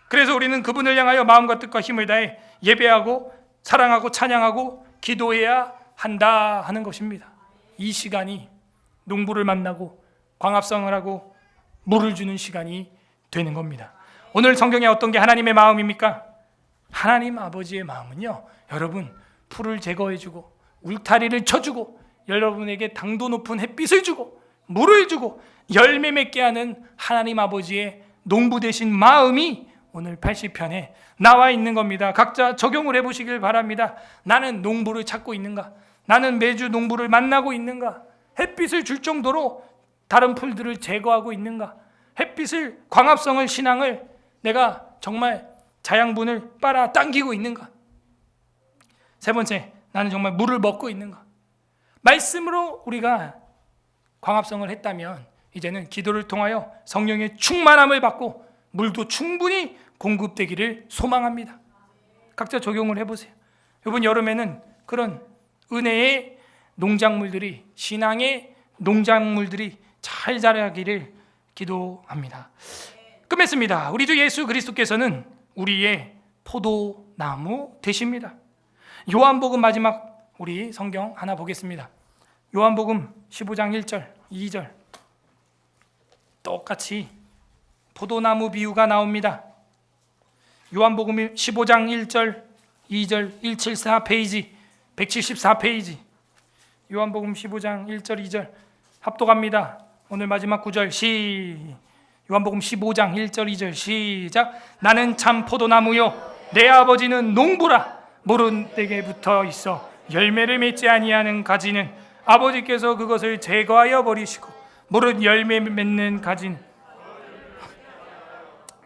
Speaker 1: 그래서 우리는 그분을 향하여 마음과 뜻과 힘을 다해 예배하고 사랑하고 찬양하고 기도해야 한다 하는 것입니다. 이 시간이 농부를 만나고 광합성을 하고 물을 주는 시간이 되는 겁니다. 오늘 성경에 어떤 게 하나님의 마음입니까? 하나님 아버지의 마음은요, 여러분, 풀을 제거해주고 울타리를 쳐주고 여러분에게 당도 높은 햇빛을 주고 물을 주고 열매 맺게 하는 하나님 아버지의 농부 되신 마음이 오늘 80편에 나와 있는 겁니다. 각자 적용을 해보시길 바랍니다. 나는 농부를 찾고 있는가? 나는 매주 농부를 만나고 있는가? 햇빛을 줄 정도로 다른 풀들을 제거하고 있는가? 햇빛을, 광합성을, 신앙을 내가 정말 자양분을 빨아당기고 있는가? 세 번째, 나는 정말 물을 먹고 있는가? 말씀으로 우리가 광합성을 했다면 이제는 기도를 통하여 성령의 충만함을 받고 물도 충분히 공급되기를 소망합니다. 각자 적용을 해보세요. 이번 여름에는 그런 은혜의 농작물들이, 신앙의 농작물들이 잘 자라기를 기도합니다. 끝맺습니다. 우리 주 예수 그리스도께서는 우리의 포도나무 되십니다. 요한복음 마지막 우리 성경 하나 보겠습니다. 요한복음 15장 1절 2절 똑같이 포도나무 비유가 나옵니다. 요한복음 15장 1절 2절 174페이지 174페이지 요한복음 15장 1절 2절 합독합니다. 오늘 마지막 구절 요한복음 15장 1절 2절 시작. 나는 참 포도나무요 내 아버지는 농부라. 물은 내게 붙어 있어 열매를 맺지 아니하는 가지는 아버지께서 그것을 제거하여 버리시고 물은 열매 맺는 가지는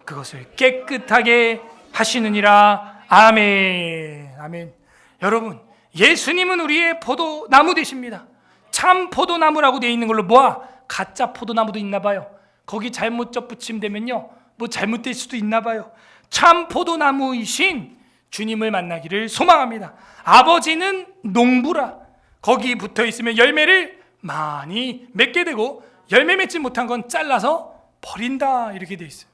Speaker 1: 그것을 깨끗하게 하시느니라. 아멘. 아멘. 여러분, 예수님은 우리의 포도나무 되십니다. 참 포도나무라고 되어 있는 걸로 뭐야? 가짜 포도나무도 있나 봐요. 거기 잘못 접붙임되면요, 뭐 잘못될 수도 있나 봐요. 참 포도나무이신 주님을 만나기를 소망합니다. 아버지는 농부라. 거기 붙어 있으면 열매를 많이 맺게 되고 열매 맺지 못한 건 잘라서 버린다, 이렇게 되어 있어요.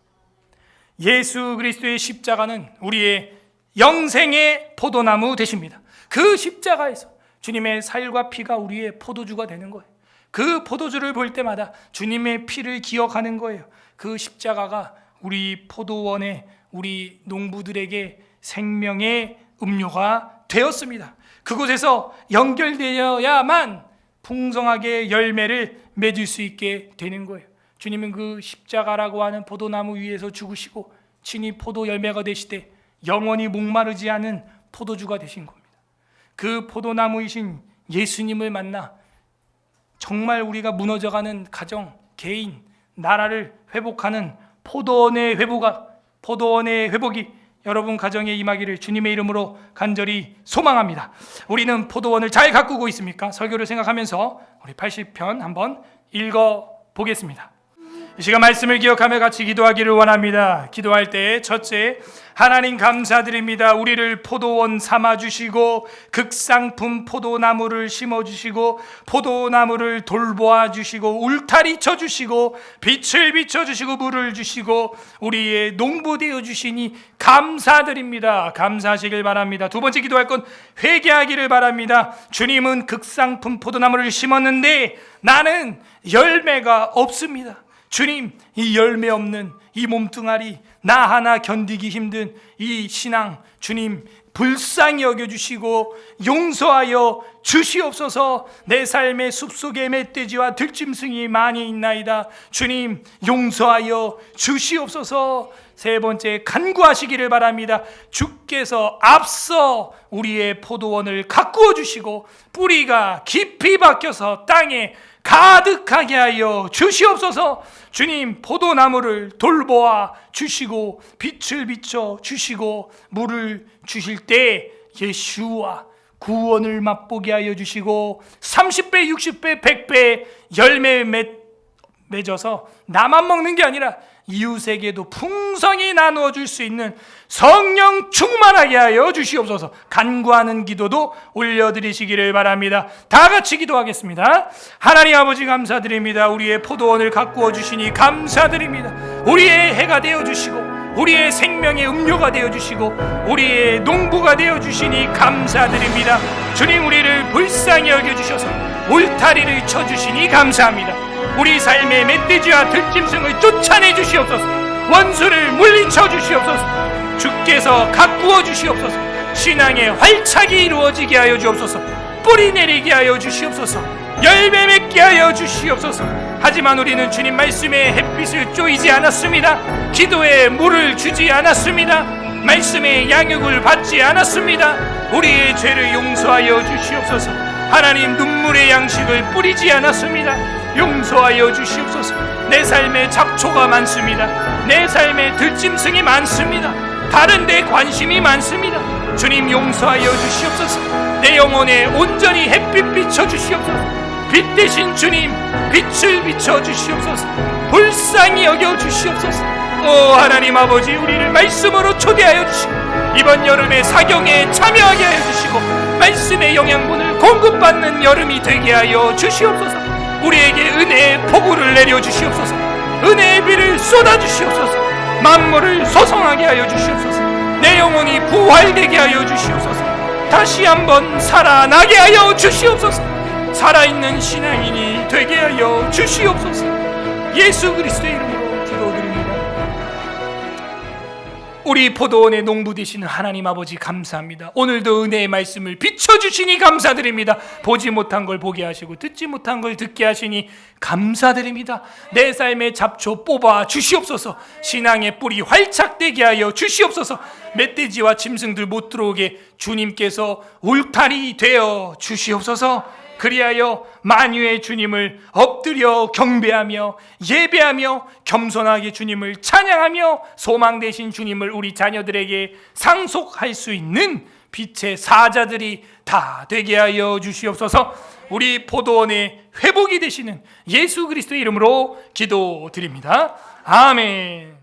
Speaker 1: 예수 그리스도의 십자가는 우리의 영생의 포도나무 되십니다. 그 십자가에서 주님의 살과 피가 우리의 포도주가 되는 거예요. 그 포도주를 볼 때마다 주님의 피를 기억하는 거예요. 그 십자가가 우리 포도원의 우리 농부들에게 생명의 음료가 되었습니다. 그곳에서 연결되어야만 풍성하게 열매를 맺을 수 있게 되는 거예요. 주님은 그 십자가라고 하는 포도나무 위에서 죽으시고 친히 포도 열매가 되시되 영원히 목마르지 않은 포도주가 되신 겁니다. 그 포도나무이신 예수님을 만나 정말 우리가 무너져가는 가정, 개인, 나라를 회복하는 포도원의 회복이 여러분 가정에 임하기를 주님의 이름으로 간절히 소망합니다. 우리는 포도원을 잘 가꾸고 있습니까? 설교를 생각하면서 우리 80편 한번 읽어보겠습니다. 이 시간 말씀을 기억하며 같이 기도하기를 원합니다. 기도할 때 첫째, 하나님 감사드립니다. 우리를 포도원 삼아주시고 극상품 포도나무를 심어주시고 포도나무를 돌보아 주시고 울타리 쳐주시고 빛을 비춰주시고 물을 주시고 우리의 농부 되어주시니 감사드립니다. 감사하시길 바랍니다. 두 번째 기도할 건 회개하기를 바랍니다. 주님은 극상품 포도나무를 심었는데 나는 열매가 없습니다. 주님, 이 열매 없는 이 몸뚱아리, 나 하나 견디기 힘든 이 신앙, 주님 불쌍히 여겨주시고 용서하여 주시옵소서. 내 삶의 숲속에 멧돼지와 들짐승이 많이 있나이다. 주님 용서하여 주시옵소서. 세 번째, 간구하시기를 바랍니다. 주께서 앞서 우리의 포도원을 가꾸어 주시고 뿌리가 깊이 박혀서 땅에 가득하게 하여 주시옵소서. 주님 포도나무를 돌보아 주시고 빛을 비춰 주시고 물을 주실 때 예수와 구원을 맛보게 하여 주시고 30배, 60배, 100배 열매 맺어서 나만 먹는 게 아니라 이웃에게도 풍성히 나누어 줄 수 있는 성령 충만하게 하여 주시옵소서. 간구하는 기도도 올려드리시기를 바랍니다. 다 같이 기도하겠습니다. 하나님 아버지 감사드립니다. 우리의 포도원을 가꾸어 주시니 감사드립니다. 우리의 해가 되어 주시고 우리의 생명의 음료가 되어 주시고 우리의 농부가 되어 주시니 감사드립니다. 주님 우리를 불쌍히 여겨 주셔서 울타리를 쳐 주시니 감사합니다. 우리 삶의 멧돼지와 들짐승을 쫓아내 주시옵소서. 원수를 물리쳐 주시옵소서. 주께서 가꾸어 주시옵소서. 신앙의 활착이 이루어지게 하여 주옵소서. 뿌리 내리게 하여 주시옵소서. 열매 맺게 하여 주시옵소서. 하지만 우리는 주님 말씀에 햇빛을 쬐이지 않았습니다. 기도에 물을 주지 않았습니다. 말씀에 양육을 받지 않았습니다. 우리의 죄를 용서하여 주시옵소서. 하나님 눈물의 양식을 뿌리지 않았습니다. 용서하여 주시옵소서. 내 삶에 잡초가 많습니다. 내 삶에 들짐승이 많습니다. 다른 데 관심이 많습니다. 주님 용서하여 주시옵소서. 내 영혼에 온전히 햇빛 비춰 주시옵소서. 빛 대신 주님 빛을 비춰 주시옵소서. 불쌍히 여겨 주시옵소서. 오 하나님 아버지 우리를 말씀으로 초대하여 주시고 이번 여름에 사경에 참여하게 하여 주시고 말씀의 영양분을 공급받는 여름이 되게 하여 주시옵소서. 우리에게 은혜의 폭우를 내려 주시옵소서. 은혜의 비를 쏟아 주시옵소서. 만물을 소성하게 하여 주시옵소서. 내 영혼이 부활되게 하여 주시옵소서. 다시 한번 살아나게 하여 주시옵소서. 살아있는 신앙인이 되게 하여 주시옵소서. 예수 그리스도의 이름으로 기도드립니다. 우리 포도원의 농부 되시는 하나님 아버지 감사합니다. 오늘도 은혜의 말씀을 비춰주시니 감사드립니다. 보지 못한 걸 보게 하시고 듣지 못한 걸 듣게 하시니 감사드립니다. 내 삶의 잡초 뽑아 주시옵소서. 신앙의 뿌리 활착되게 하여 주시옵소서. 멧돼지와 짐승들 못 들어오게 주님께서 울타리 되어 주시옵소서. 그리하여 만유의 주님을 엎드려 경배하며 예배하며 겸손하게 주님을 찬양하며 소망 되신 주님을 우리 자녀들에게 상속할 수 있는 빛의 사자들이 다 되게 하여 주시옵소서. 우리 포도원의 회복이 되시는 예수 그리스도의 이름으로 기도드립니다. 아멘.